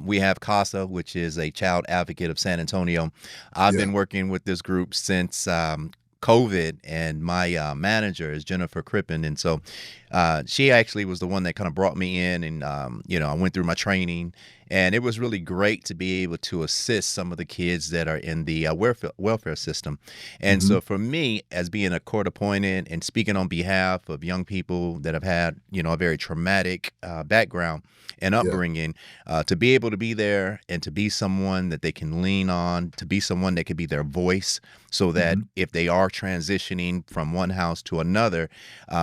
We have CASA, which is a child advocate of San Antonio. I've been working with this group since COVID, and my manager is Jennifer Crippen, and so she actually was the one that kind of brought me in, and I went through my training, and it was really great to be able to assist some of the kids that are in the welfare system. And so for me, as being a court appointed and speaking on behalf of young people that have had a very traumatic background and upbringing, to be able to be there and to be someone that they can lean on, to be someone that could be their voice, so that if they are transitioning from one house to another,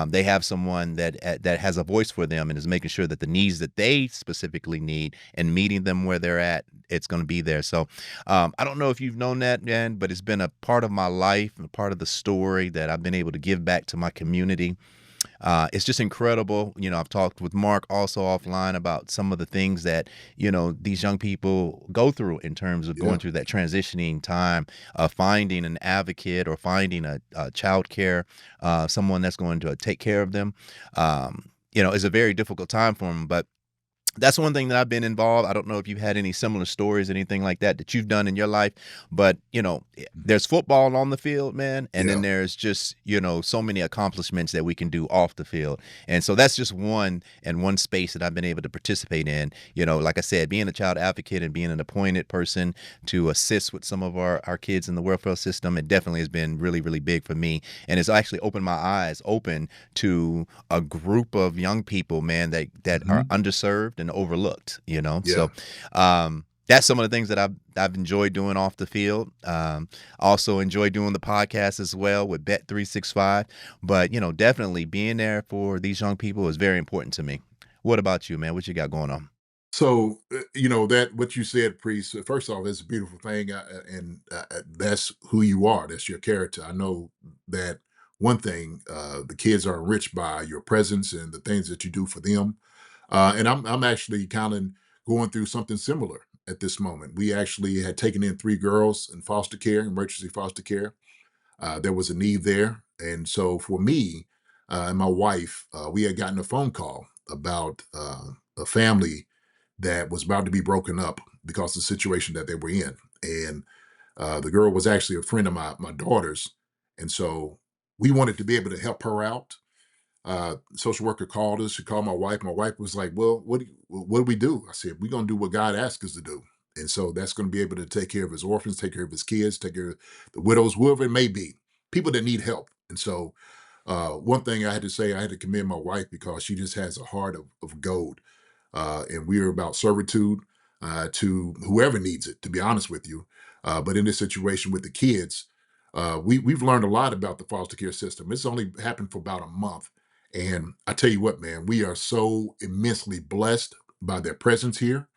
they have someone that has a voice for them and is making sure that the needs that they specifically need and meeting them where they're at, it's going to be there. So I don't know if you've known that, man, but it's been a part of my life and a part of the story that I've been able to give back to my community. It's just incredible. I've talked with Mark also offline about some of the things that, these young people go through in terms of going through that transitioning time of finding an advocate or finding a child care, someone that's going to take care of them. It's a very difficult time for them, but that's one thing that I've been involved. I don't know if you've had any similar stories, anything like that you've done in your life, but there's football on the field, man, and then there's just so many accomplishments that we can do off the field, and so that's just one space that I've been able to participate in. Like I said, being a child advocate and being an appointed person to assist with some of our kids in the welfare system, it definitely has been really, really big for me, and it's actually opened my eyes open to a group of young people, man, that are underserved and overlooked, So that's some of the things that I've enjoyed doing off the field. Also enjoy doing the podcast as well with Bet365. But definitely being there for these young people is very important to me. What about you, man? What you got going on? So, that what you said, Priest, first off, it's a beautiful thing. And that's who you are. That's your character. I know that one thing, the kids are enriched by your presence and the things that you do for them. And I'm actually kind of going through something similar at this moment. We actually had taken in 3 girls in foster care, emergency foster care. There was a need there. And so for me and my wife, we had gotten a phone call about a family that was about to be broken up because of the situation that they were in. And the girl was actually a friend of my daughter's. And so we wanted to be able to help her out. Social worker called us. She called my wife. My wife was like, "Well, what do we do?" I said, "We're gonna do what God asked us to do." And so that's going to be able to take care of his orphans, take care of his kids, take care of the widows, whoever it may be, people that need help. And so, one thing I had to say, I had to commend my wife because she just has a heart of gold. And we are about servitude to whoever needs it, to be honest with you. But in this situation with the kids, we've learned a lot about the foster care system. It's only happened for about a month. And I tell you what, man, we are so immensely blessed by their presence here.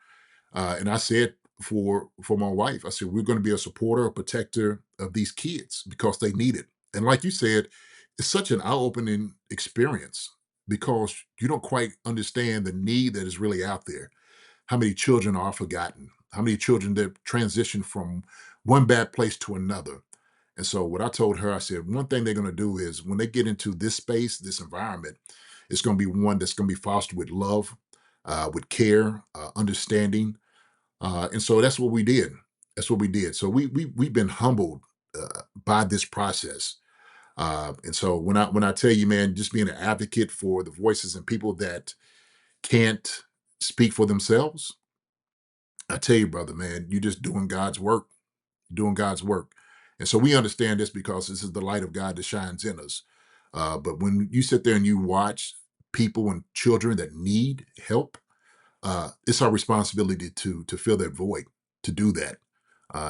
And I said for my wife, I said, we're going to be a supporter, a protector of these kids because they need it. And like you said, it's such an eye-opening experience because you don't quite understand the need that is really out there. How many children are forgotten? How many children that transition from one bad place to another? And so what I told her, I said, one thing they're going to do is when they get into this space, this environment, it's going to be one that's going to be fostered with love, with care, understanding, and so that's what we did. That's what we did. So we've been humbled by this process. And so when I tell you, man, just being an advocate for the voices and people that can't speak for themselves, I tell you, brother, man, you're just doing God's work, doing God's work. And so we understand this because this is the light of God that shines in us. But when you sit there and you watch people and children that need help, it's our responsibility to fill that void, to do that.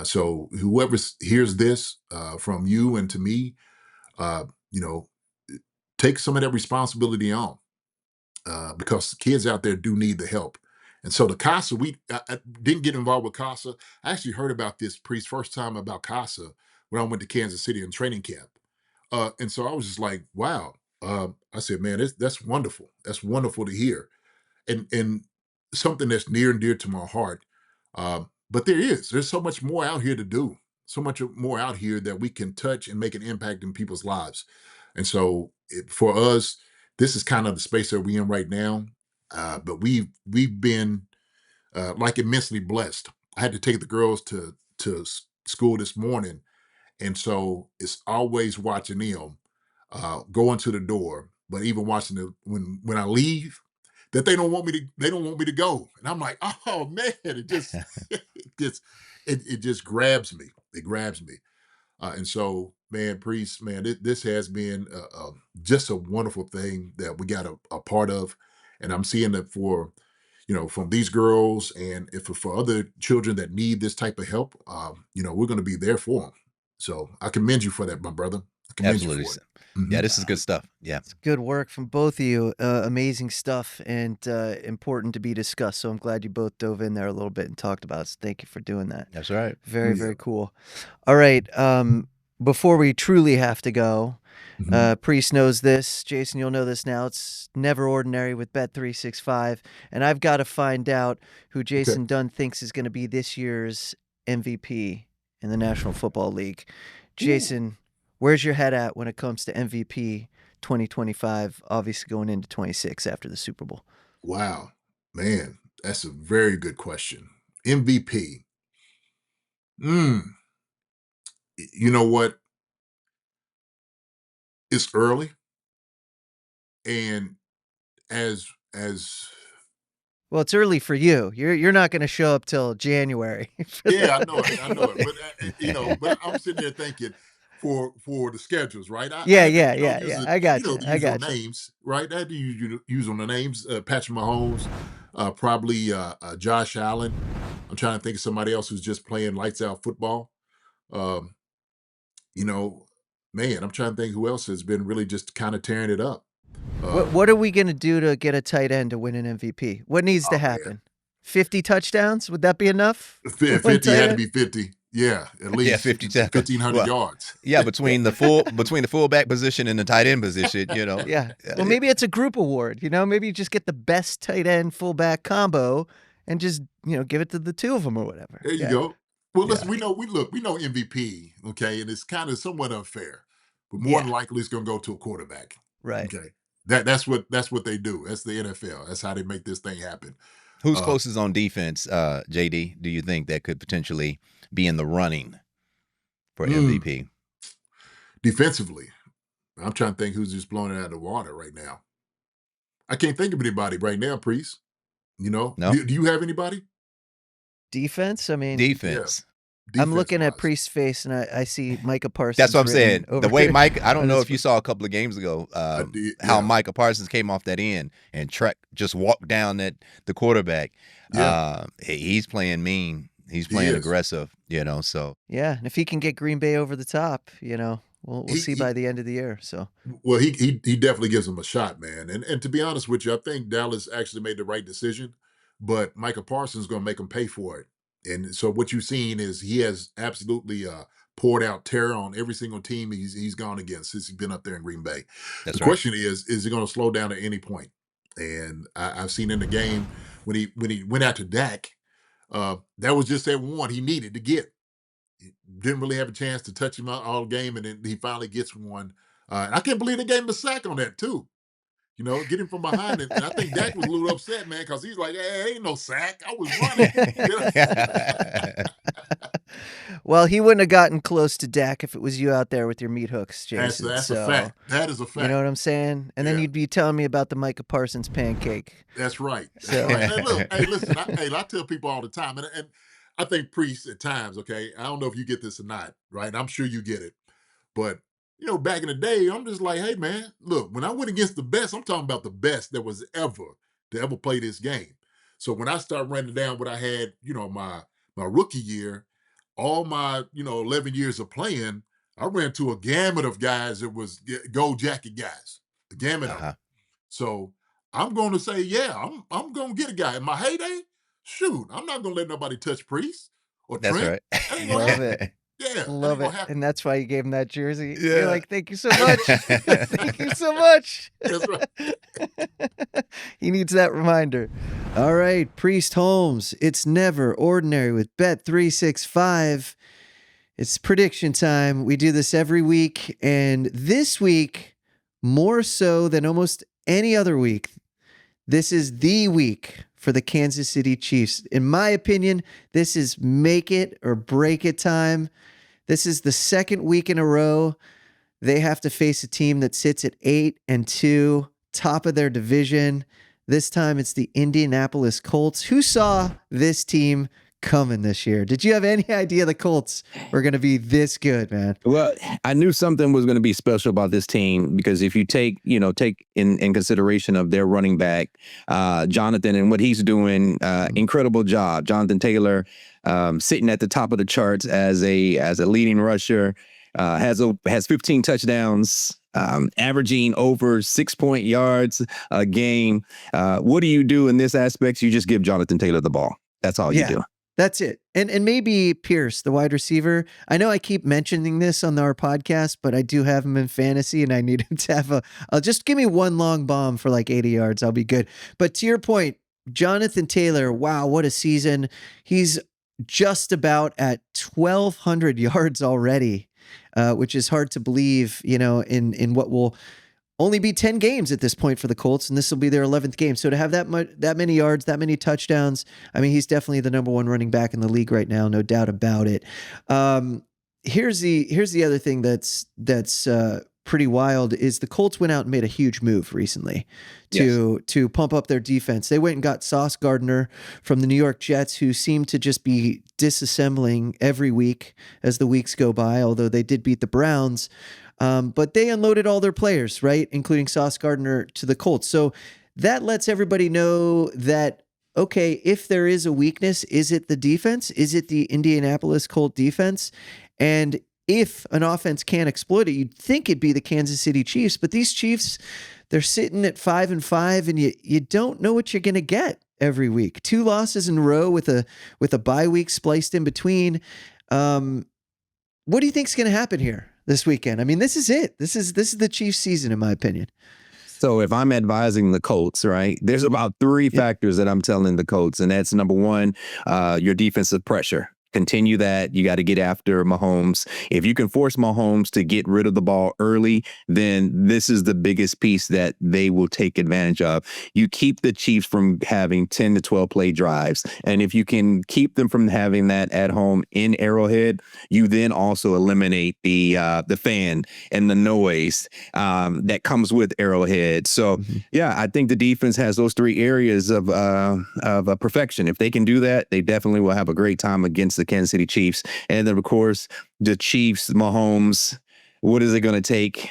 So whoever hears this from you and to me, uh, you know, take some of that responsibility on because kids out there do need the help. And so the CASA, I didn't get involved with CASA. I actually heard about this Priest first time about CASA when I went to Kansas City in training camp. And so I was just like, wow. I said, man, that's wonderful. That's wonderful to hear. And something that's near and dear to my heart. But there's so much more out here to do, so much more out here that we can touch and make an impact in people's lives. And so for us, this is kind of the space that we're in right now. But we've been like immensely blessed. I had to take the girls to school this morning, and so it's always watching them going to the door, but even watching the when I leave, that they don't want me to go, and I'm like, oh man, it just it just it just grabs me. It grabs me. And so, man, Priest, man, this has been just a wonderful thing that we got a part of, and I'm seeing that for from these girls, and if for other children that need this type of help, we're going to be there for them. So I commend you for that, my brother. I commend you Absolutely. for it. Yeah, Mhm. this is good stuff. Yeah. It's good work from both of you. Amazing stuff and important to be discussed. So I'm glad you both dove in there a little bit and talked about it. So thank you for doing that. That's right. Very, Yeah. very cool. All right. Before we truly have to go, Mhm. Priest knows this. Jason, you'll know this now. It's never ordinary with Bet365. And I've got to find out who Jason Dunn thinks is going to be this year's MVP in the National Football League. Jason, where's your head at when it comes to MVP 2025, obviously going into 26 after the Super Bowl? Wow, man, that's a very good question. MVP. Mm, you know what? It's early, and as Well, it's early for you. You're not going to show up till January. yeah, I know it, but but I'm sitting there thinking for the schedules, right? I Yeah, had to, yeah, use yeah. it, I got you. the I usual got you. names, right? I had to use on the names. Patrick Mahomes, probably Josh Allen. I'm trying to think of somebody else who's just playing lights out football. Um, you know, man, I'm trying to think who else has been really just kind of tearing it up. What Um, what are we going to do to get a tight end to win an MVP? What needs to oh man, happen? 50 touchdowns. Would that be enough? 50 had to be 50. Yeah, at least Yeah, 50 tackles. 1,500 Well, yards. Yeah, between the fullback position and the tight end position, you know. Yeah. Well, maybe it's a group award. Maybe you just get the best tight end fullback combo and just give it to the two of them or whatever. There you Yeah. go. Well, Yeah. listen, we know MVP, okay, and it's kind of somewhat unfair, but more than likely it's going to go to a quarterback. Right. Okay, that's what they do. That's the NFL. That's how they make this thing happen. Who's closest on defense, JD? Do you think that could potentially be in the running for MVP? Defensively, I'm trying to think who's just blowing it out of the water right now. I can't think of anybody right now, Priest. No. Do you have anybody? Defense? I mean, Defense. I'm looking at Defense-wise. Priest's face and I see Micah Parsons. That's what I'm written saying. over The way here Mike, I don't on know his if you saw a couple of games ago did, how yeah. Micah Parsons came off that end and just walked down at the quarterback. Yeah. He's playing mean. He's playing is. aggressive, so. Yeah, and if he can get Green Bay over the top, we'll see by the end of the year. So Well, he definitely gives them a shot, man. And to be honest with you, I think Dallas actually made the right decision, but Micah Parsons is going to make them pay for it. And so what you've seen is he has absolutely poured out terror on every single team he's gone against since he's been up there in Green Bay. That's The right. question is he going to slow down at any point? And I've seen in the game when he went out to Dak, that was just that one he needed to get. He didn't really have a chance to touch him all game, and then he finally gets one. And I can't believe they gave him a sack on that too. Get him from behind. And I think Dak was a little upset, man, because he's like, hey, ain't no sack. I was running. Well, he wouldn't have gotten close to Dak if it was you out there with your meat hooks, Jason. That's a fact. That is a fact. You know what I'm saying? And then Yeah. you'd be telling me about the Micah Parsons pancake. That's right. That's So- right. Hey, look, listen, I tell people all the time, and I think Priest at times, okay, I don't know if you get this or not, right? I'm sure you get it. But, back in the day, I'm just like, hey, man, look, when I went against the best, I'm talking about the best that was ever to ever play this game. So when I start running down what I had, my rookie year, all my, 11 years of playing, I ran to a gamut of guys that was gold jacket guys, the gamut of them. So I'm going to say, yeah, I'm going to get a guy. In my heyday, shoot, I'm not going to let nobody touch Priest or That's Trent. right. That ain't gonna Love happen. it. Yeah, that Love ain't it. gonna happen. And that's why you gave him that jersey. Yeah. You're like, thank you so much. Thank you so much. That's right. He needs that reminder. All right, Priest Holmes. It's never ordinary with Bet365. It's prediction time. We do this every week. And this week, more so than almost any other week, this is the week for the Kansas City Chiefs. In my opinion, this is make it or break it time. This is the second week in a row they have to face a team that sits at 8-2, top of their division. This time it's the Indianapolis Colts. Who saw this team coming this year? Did you have any idea the Colts were going to be this good, man? Well, I knew something was going to be special about this team because if you take in consideration of their running back, Jonathan, and what he's doing, incredible job. Jonathan Taylor, sitting at the top of the charts as a leading rusher, has 15 touchdowns, averaging over 6 yards a game. What do you do in this aspect? You just give Jonathan Taylor the ball. That's all you do. That's it. And maybe Pierce, the wide receiver. I know I keep mentioning this on our podcast, but I do have him in fantasy and I need him to have just give me one long bomb for like 80 yards. I'll be good. But to your point, Jonathan Taylor, wow, what a season. He's just about at 1,200 yards already, which is hard to believe, in what will only be 10 games at this point for the Colts, and this will be their 11th game. So to have that many yards, that many touchdowns, I mean, he's definitely the number one running back in the league right now, no doubt about it. Here's the other thing that's pretty wild is the Colts went out and made a huge move recently to pump up their defense. They went and got Sauce Gardner from the New York Jets, who seem to just be disassembling every week as the weeks go by, although they did beat the Browns. But they unloaded all their players, right, including Sauce Gardner, to the Colts. So that lets everybody know that, okay, if there is a weakness, is it the defense? Is it the Indianapolis Colt defense? And if an offense can't exploit it, you'd think it'd be the Kansas City Chiefs. But these Chiefs, they're sitting at 5-5, and you don't know what you're going to get. every week. 2 losses in a row with a bye week spliced in between. What do you think is going to happen here this weekend? I mean, this is it. This is the Chiefs season, in my opinion. So if I'm advising the Colts, right, there's about 3 factors that I'm telling the Colts, and that's number 1, your defensive pressure. Continue that. You got to get after Mahomes. If you can force Mahomes to get rid of the ball early, then this is the biggest piece that they will take advantage of. You keep the Chiefs from having 10 to 12 play drives. And if you can keep them from having that at home in Arrowhead, you then also eliminate the fan and the noise that comes with Arrowhead. So, yeah, I think the defense has those 3 areas of perfection. If they can do that, they definitely will have a great time against the Kansas City Chiefs. And then, of course, the Chiefs, Mahomes, what is it going to take?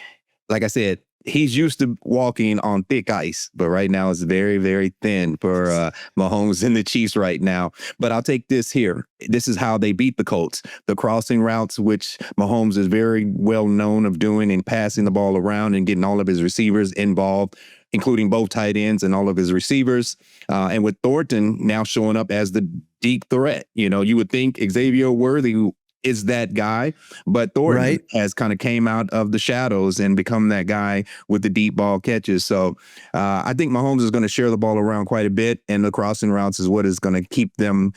Like I said, he's used to walking on thick ice, but right now it's very, very thin for Mahomes and the Chiefs right now. But I'll take this here. This is how they beat the Colts. The crossing routes, which Mahomes is very well known of doing and passing the ball around and getting all of his receivers involved, including both tight ends and all of his receivers. And with Thornton now showing up as the deep threat, you would think Xavier Worthy is that guy, but Thornton has kind of came out of the shadows and become that guy with the deep ball catches. So I think Mahomes is going to share the ball around quite a bit, and the crossing routes is what is going to keep them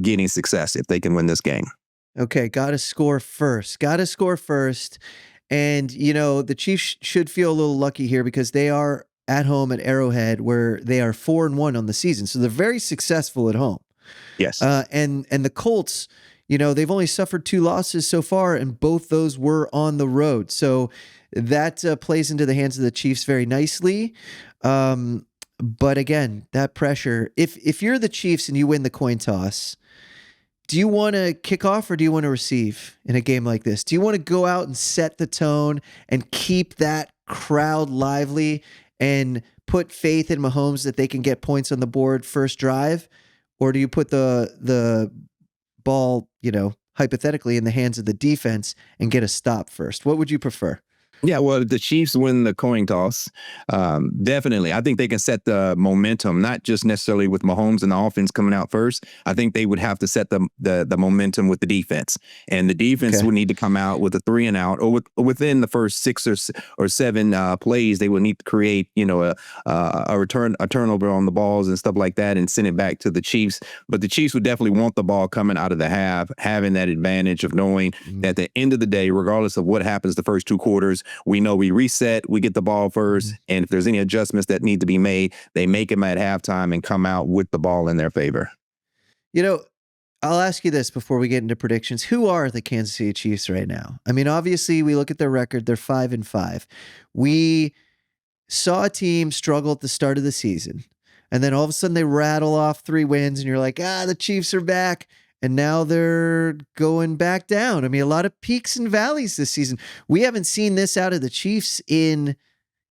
getting success if they can win this game. Okay, got to score first. And, the Chiefs should feel a little lucky here because they are at home at Arrowhead, where they are 4-1 on the season. So they're very successful at home. Yes. And the Colts, they've only suffered 2 losses so far, and both those were on the road. So that plays into the hands of the Chiefs very nicely. But again, that pressure, if you're the Chiefs and you win the coin toss, do you want to kick off or do you want to receive in a game like this? Do you want to go out and set the tone and keep that crowd lively and put faith in Mahomes that they can get points on the board first drive? Or do you put the ball, hypothetically in the hands of the defense and get a stop first? What would you prefer? Yeah, well, the Chiefs win the coin toss. Definitely. I think they can set the momentum, not just necessarily with Mahomes and the offense coming out first. I think they would have to set the momentum with the defense. And the defense would need to come out with a 3 and out, or within the first 6 or 7 plays, they would need to create, a turnover on the balls and stuff like that and send it back to the Chiefs. But the Chiefs would definitely want the ball coming out of the half, having that advantage of knowing that at the end of the day, regardless of what happens the first 2 quarters, we know we reset, we get the ball first, and if there's any adjustments that need to be made, they make them at halftime and come out with the ball in their favor. I'll ask you this before we get into predictions. Who are the Kansas City Chiefs right now? I mean, obviously, we look at their record. They're 5-5. We saw a team struggle at the start of the season, and then all of a sudden they rattle off 3 wins, and you're like, the Chiefs are back. And now they're going back down. I mean, a lot of peaks and valleys this season. We haven't seen this out of the Chiefs in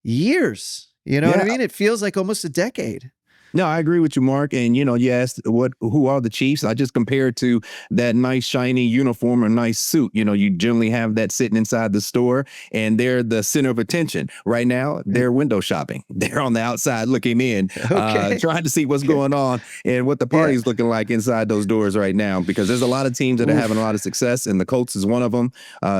years. You know what I mean? It feels like almost a decade. No, I agree with you, Mark. And, you asked who are the Chiefs? I just compared to that nice, shiny uniform or nice suit. You generally have that sitting inside the store, and they're the center of attention. Right now, they're window shopping. They're on the outside looking in, trying to see what's going on and what the party's looking like inside those doors right now, because there's a lot of teams that are having a lot of success, and the Colts is one of them,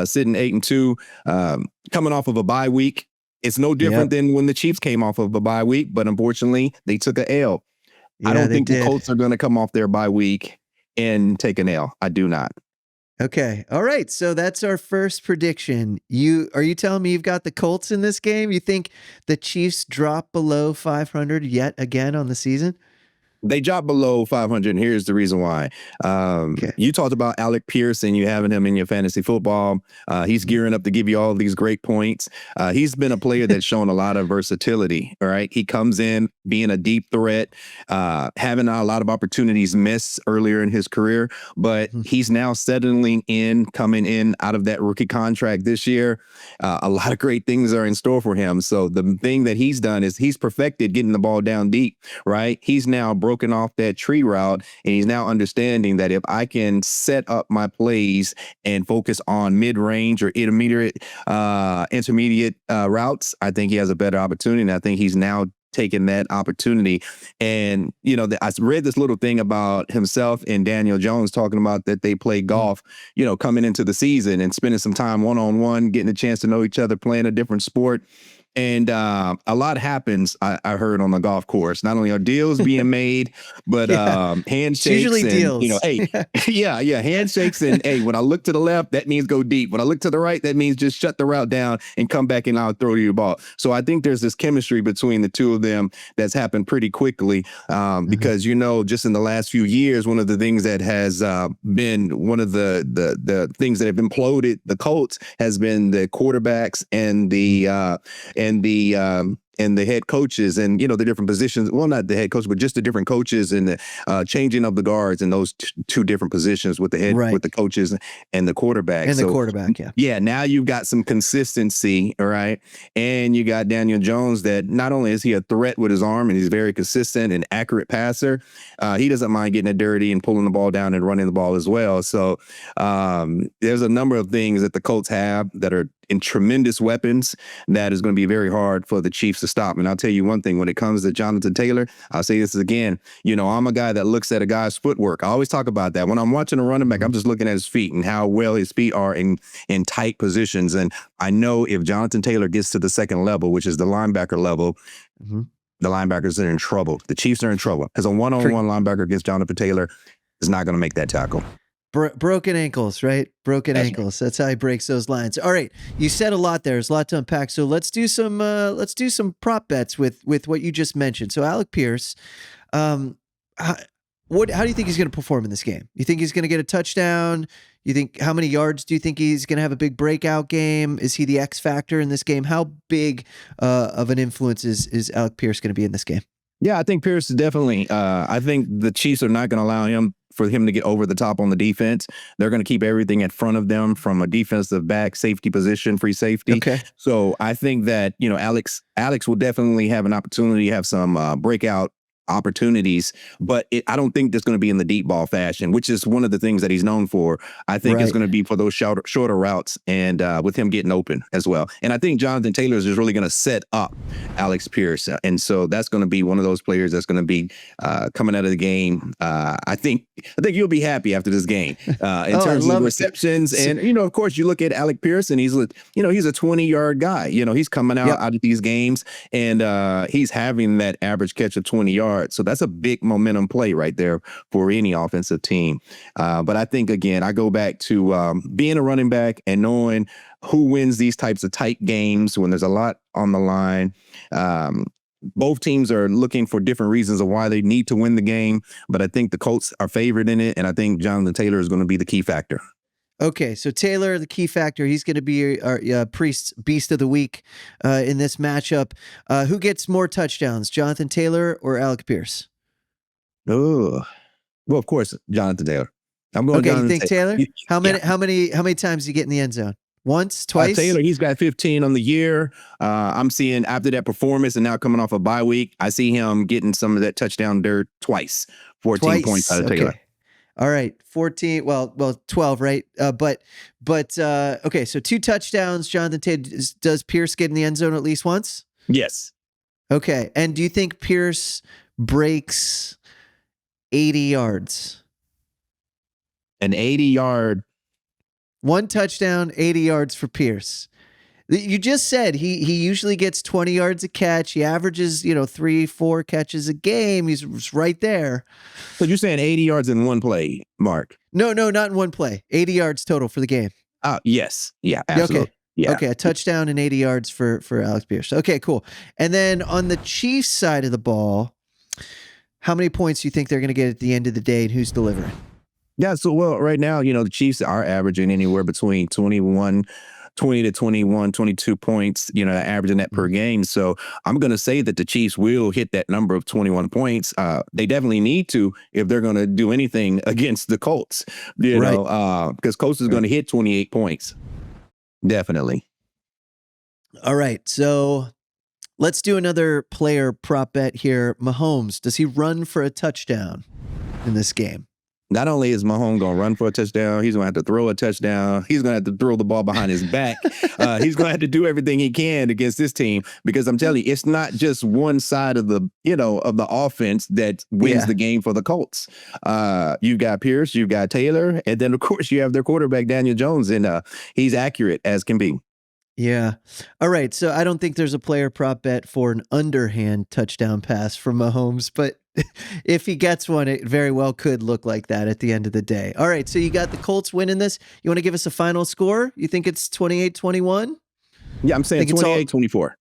sitting 8-2, coming off of a bye week. It's no different than when the Chiefs came off of a bye week, but unfortunately, they took an L. I don't think the Colts are going to come off their bye week and take an L. I do not. Okay. All right. So that's our first prediction. Are you telling me you've got the Colts in this game? You think the Chiefs drop below 500 yet again on the season? They dropped below 500, and here's the reason why. You talked about Alec Pierce and you having him in your fantasy football. He's gearing up to give you all these great points. He's been a player that's shown a lot of versatility, all right? He comes in being a deep threat, having a lot of opportunities missed earlier in his career, but he's now settling in, coming in out of that rookie contract this year. A lot of great things are in store for him. So the thing that he's done is he's perfected getting the ball down deep, right? He's now broken off that tree route, and he's now understanding that if I can set up my plays and focus on mid-range or intermediate routes, I think he has a better opportunity. And I think he's now taken that opportunity. And, you know, I read this little thing about himself and Daniel Jones talking about that they play golf, you know, coming into the season and spending some time one-on-one, getting a chance to know each other, playing a different sport. And a lot happens, I heard, on the golf course. Not only are deals being made, but handshakes. Usually and, deals. you know, hey, handshakes. And, hey, when I look to the left, that means go deep. When I look to the right, that means just shut the route down and come back and I'll throw you a ball. So I think there's this chemistry between the two of them that's happened pretty quickly because, you know, just in the last few years, one of the things that has been one of the things that have imploded the Colts has been the quarterbacks and the head coaches and, you know, the different positions. Well, not the head coach, but just the different coaches and the changing of the guards in those two different positions with the head, with the coaches and the quarterback. And the quarterback, Yeah, now you've got some consistency, all right? And you got Daniel Jones that not only is he a threat with his arm and he's very consistent and accurate passer, he doesn't mind getting it dirty and pulling the ball down and running the ball as well. So there's a number of things that the Colts have that are in tremendous weapons that is going to be very hard for the Chiefs to stop. And I'll tell you one thing, when it comes to Jonathan Taylor, I'll say this again, you know, I'm a guy that looks at a guy's footwork. I always talk about that. When I'm watching a running back, I'm just looking at his feet and how well his feet are in tight positions. And I know if Jonathan Taylor gets to the second level, which is the linebacker level, the linebackers are in trouble. The Chiefs are in trouble. As a one-on-one linebacker against Jonathan Taylor is not going to make that tackle. Broken ankles, right? Broken ankles. That's how he breaks those lines. All right, you said a lot there. There's a lot to unpack. So let's do some prop bets with what you just mentioned. So Alec Pierce, how do you think he's going to perform in this game? You think he's going to get a touchdown? You think how many yards do you think he's going to have a big breakout game? Is he the X factor in this game? How big of an influence is Alec Pierce going to be in this game? Yeah, I think Pierce is definitely. I think the Chiefs are not going to allow him to get over the top on the defense. They're going to keep everything in front of them from a defensive back, safety position, free safety. Okay. So I think that, you know, Alex will definitely have an opportunity to have some breakout opportunities, but I don't think that's going to be in the deep ball fashion, which is one of the things that he's known for. I think it's going to be for those shorter routes and with him getting open as well. And I think Jonathan Taylor is really going to set up Alec Pierce. And so that's going to be one of those players that's going to be coming out of the game. I think you'll be happy after this game in terms of receptions. And, you know, of course, you look at Alec Pierce and he's a 20-yard guy. You know, he's coming out of these games and he's having that average catch of 20 yards. So that's a big momentum play right there for any offensive team. But I think, again, I go back to being a running back and knowing who wins these types of tight games when there's a lot on the line. Both teams are looking for different reasons of why they need to win the game. But I think the Colts are favored in it. And I think Jonathan Taylor is going to be the key factor. Okay, so Taylor, the key factor, he's going to be our Priest's Beast of the Week in this matchup. Who gets more touchdowns, Jonathan Taylor or Alec Pierce? Oh, well, of course, Jonathan Taylor. I'm going. Okay, you think Taylor? How many times do you get in the end zone? Once, twice? Taylor, he's got 15 on the year. I'm seeing after that performance and now coming off a bye week, I see him getting some of that touchdown dirt twice. 14 points out of Taylor. All right, 14. Well, 12, right? But okay. So 2 touchdowns. Jonathan Taylor. Does Pierce get in the end zone at least once? Yes. Okay. And do you think Pierce breaks 80 yards? An 80-yard. 1 touchdown, 80 yards for Pierce. You just said he usually gets 20 yards a catch. He averages, 3-4 catches a game. He's right there. So you're saying 80 yards in one play, Mark? No, not in one play. 80 yards total for the game. Yes. Yeah, absolutely. Okay. Yeah. Okay, a touchdown and 80 yards for Alec Pierce. Okay, cool. And then on the Chiefs side of the ball, how many points do you think they're going to get at the end of the day and who's delivering? Yeah, so right now, the Chiefs are averaging anywhere between 20 to 21, 22 points, averaging that per game. So I'm going to say that the Chiefs will hit that number of 21 points. They definitely need to if they're going to do anything against the Colts, because Colts is going to hit 28 points. Definitely. All right. So let's do another player prop bet here. Mahomes, does he run for a touchdown in this game? Not only is Mahomes going to run for a touchdown, he's going to have to throw a touchdown. He's going to have to throw the ball behind his back. He's going to have to do everything he can against this team, because I'm telling you, it's not just one side of the, of the offense that wins the game for the Colts. You've got Pierce, you've got Taylor, and then of course you have their quarterback Daniel Jones, and he's accurate as can be. Yeah. All right. So I don't think there's a player prop bet for an underhand touchdown pass from Mahomes, but if he gets one, it very well could look like that at the end of the day. All right. So you got the Colts winning this. You want to give us a final score? You think it's 28-21? Yeah, I'm saying 28-24.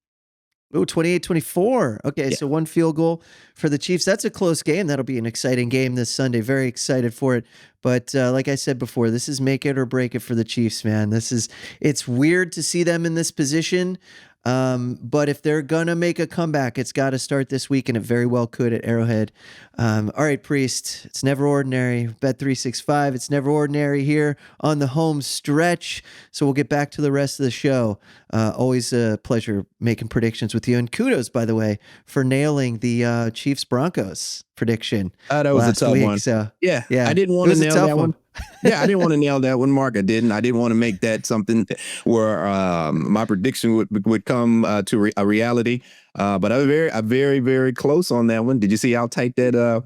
Oh, 28-24. Okay, Yeah. so one field goal for the Chiefs. That's a close game. That'll be an exciting game this Sunday. Very excited for it. But like I said before, this is make it or break it for the Chiefs, man. It's weird to see them in this position. But if they're gonna make a comeback, it's got to start this week, and it very well could at Arrowhead. All right, Priest, it's never ordinary. Bet365, it's never ordinary here on the home stretch. So we'll get back to the rest of the show. Always a pleasure making predictions with you, and kudos, by the way, for nailing the Chiefs Broncos prediction. That was a tough one. So yeah, I didn't want to nail that one. Yeah, I didn't want to nail that one, Mark. I didn't want to make that something where my prediction would come to a reality. But I'm very, very close on that one. Did you see how tight that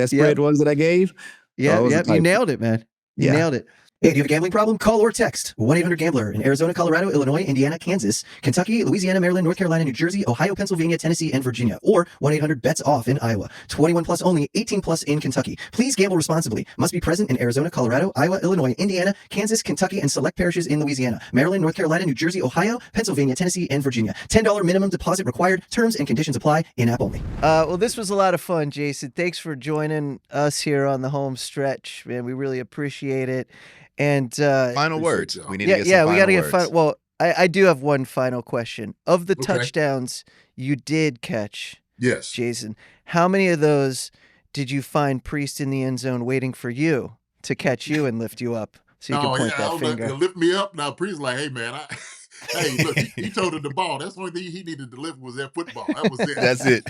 spread was that I gave? Yeah, you nailed it, man. You nailed it. Hey, do you have a gambling problem? Call or text 1-800-GAMBLER in Arizona, Colorado, Illinois, Indiana, Kansas, Kentucky, Louisiana, Maryland, North Carolina, New Jersey, Ohio, Pennsylvania, Tennessee, and Virginia. Or 1-800-BETS-OFF in Iowa. 21 plus only, 18 plus in Kentucky. Please gamble responsibly. Must be present in Arizona, Colorado, Iowa, Illinois, Indiana, Kansas, Kentucky, and select parishes in Louisiana, Maryland, North Carolina, New Jersey, Ohio, Pennsylvania, Tennessee, and Virginia. $10 minimum deposit required. Terms and conditions apply. In-app only. Well, this was a lot of fun, Jason. Thanks for joining us here on the home stretch, man. We really appreciate it. And final words. We need to get some we got to final get words. well, I do have one final question. Of the touchdowns you did catch, Yes, Jason, how many of those did you find Priest in the end zone waiting for you to catch you and lift you up so you can point that finger? He'll lift me up. Now, Priest like, hey, man, hey, look, he told him the ball. That's the only thing he needed to deliver was that football. That was it. That's it.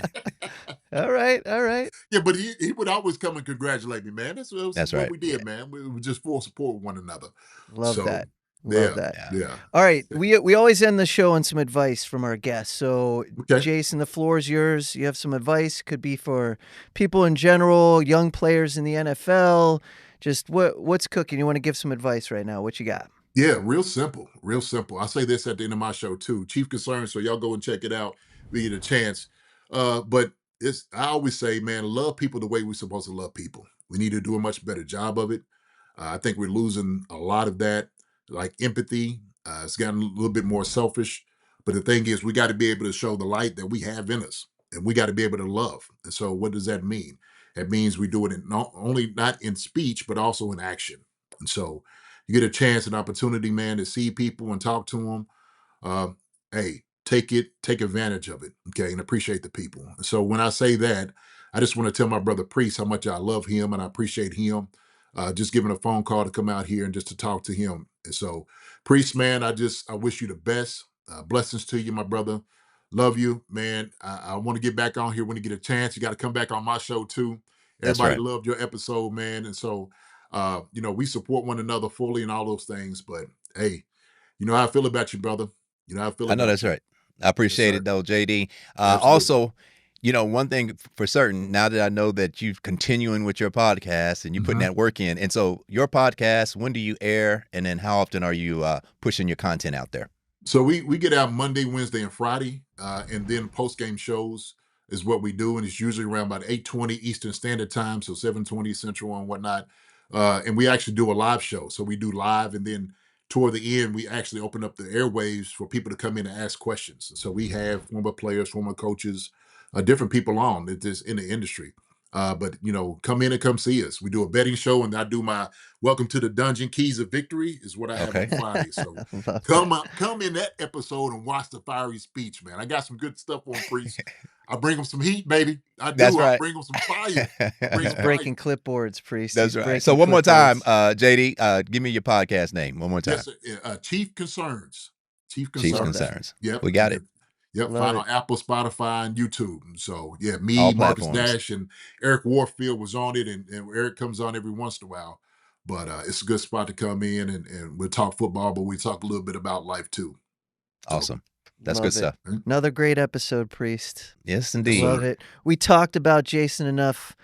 All right. Yeah, but he would always come and congratulate me, man. That's what right. we did, man. We were just full support with one another. Love that. Yeah. All right, we always end the show on some advice from our guests. So, Jason, the floor is yours. You have some advice. Could be for people in general, young players in the NFL. Just what's cooking? You want to give some advice right now? What you got? Yeah, real simple. I say this at the end of my show too. Chief Concern, so y'all go and check it out. We get a chance. But I always say, man, love people the way we're supposed to love people. We need to do a much better job of it. I think we're losing a lot of that, like empathy. It's gotten a little bit more selfish. But the thing is, we got to be able to show the light that we have in us, and we got to be able to love. And so, what does that mean? It means we do it not in speech, but also in action. And so, you get a chance, an opportunity, man, to see people and talk to them. Hey, take advantage of it, okay, and appreciate the people. And so when I say that, I just want to tell my brother Priest how much I love him and I appreciate him. Just giving a phone call to come out here and just to talk to him. And so, Priest, man, I wish you the best. Blessings to you, my brother. Love you, man. I want to get back on here when you get a chance. You got to come back on my show too. Everybody loved your episode, man. And so, we support one another fully and all those things. But hey, you know how I feel about you, brother. You know how I feel. I know that's right. I appreciate it though, JD. Absolutely. Also, one thing for certain, now that I know that you're continuing with your podcast and you're putting that work in. And so your podcast, when do you air? And then how often are you pushing your content out there? So we get out Monday, Wednesday, and Friday. And then post-game shows is what we do. And it's usually around about 8:20 Eastern Standard Time. So 7:20 Central and whatnot. And we actually do a live show. So we do live, and then toward the end, we actually open up the airwaves for people to come in and ask questions. So we have former players, former coaches, different people on that is in the industry. But come in and come see us. We do a betting show, and I do my Welcome to the Dungeon Keys of Victory is what I have on Friday. So come in that episode and watch the fiery speech, man. I got some good stuff on Priest. I bring them some heat, baby. I do. That's right. I bring them some fire. He's breaking clippords, Priest. That's right. So one more time, JD, give me your podcast name one more time. Yes, Chief Concerns. Chief Concerns. Yep. We got it. Yep, Love find it. on Apple, Spotify, and YouTube. And so yeah, All me, Marcus platforms. Dash, and Eric Warfield was on it, and Eric comes on every once in a while. But it's a good spot to come in, and we'll talk football, but we talk a little bit about life too. So, Awesome. That's Love good it. stuff. Another great episode, Priest. Yes, indeed. Love it. We talked about Jason enough,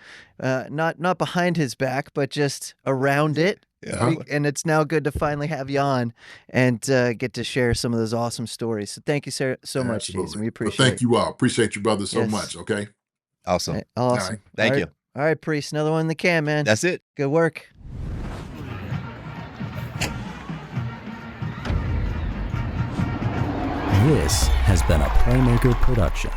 not behind his back, but just around it. Yeah. And it's now good to finally have you on and get to share some of those awesome stories. So thank you so much, absolutely. Jason. We Well, appreciate thank it. you all. Appreciate you, brother, so Yes. much. Okay. Awesome. Awesome. All right. Thank right. you. All right, Priest. Another one in the can, man. That's it. Good work. This has been a Playmaker production.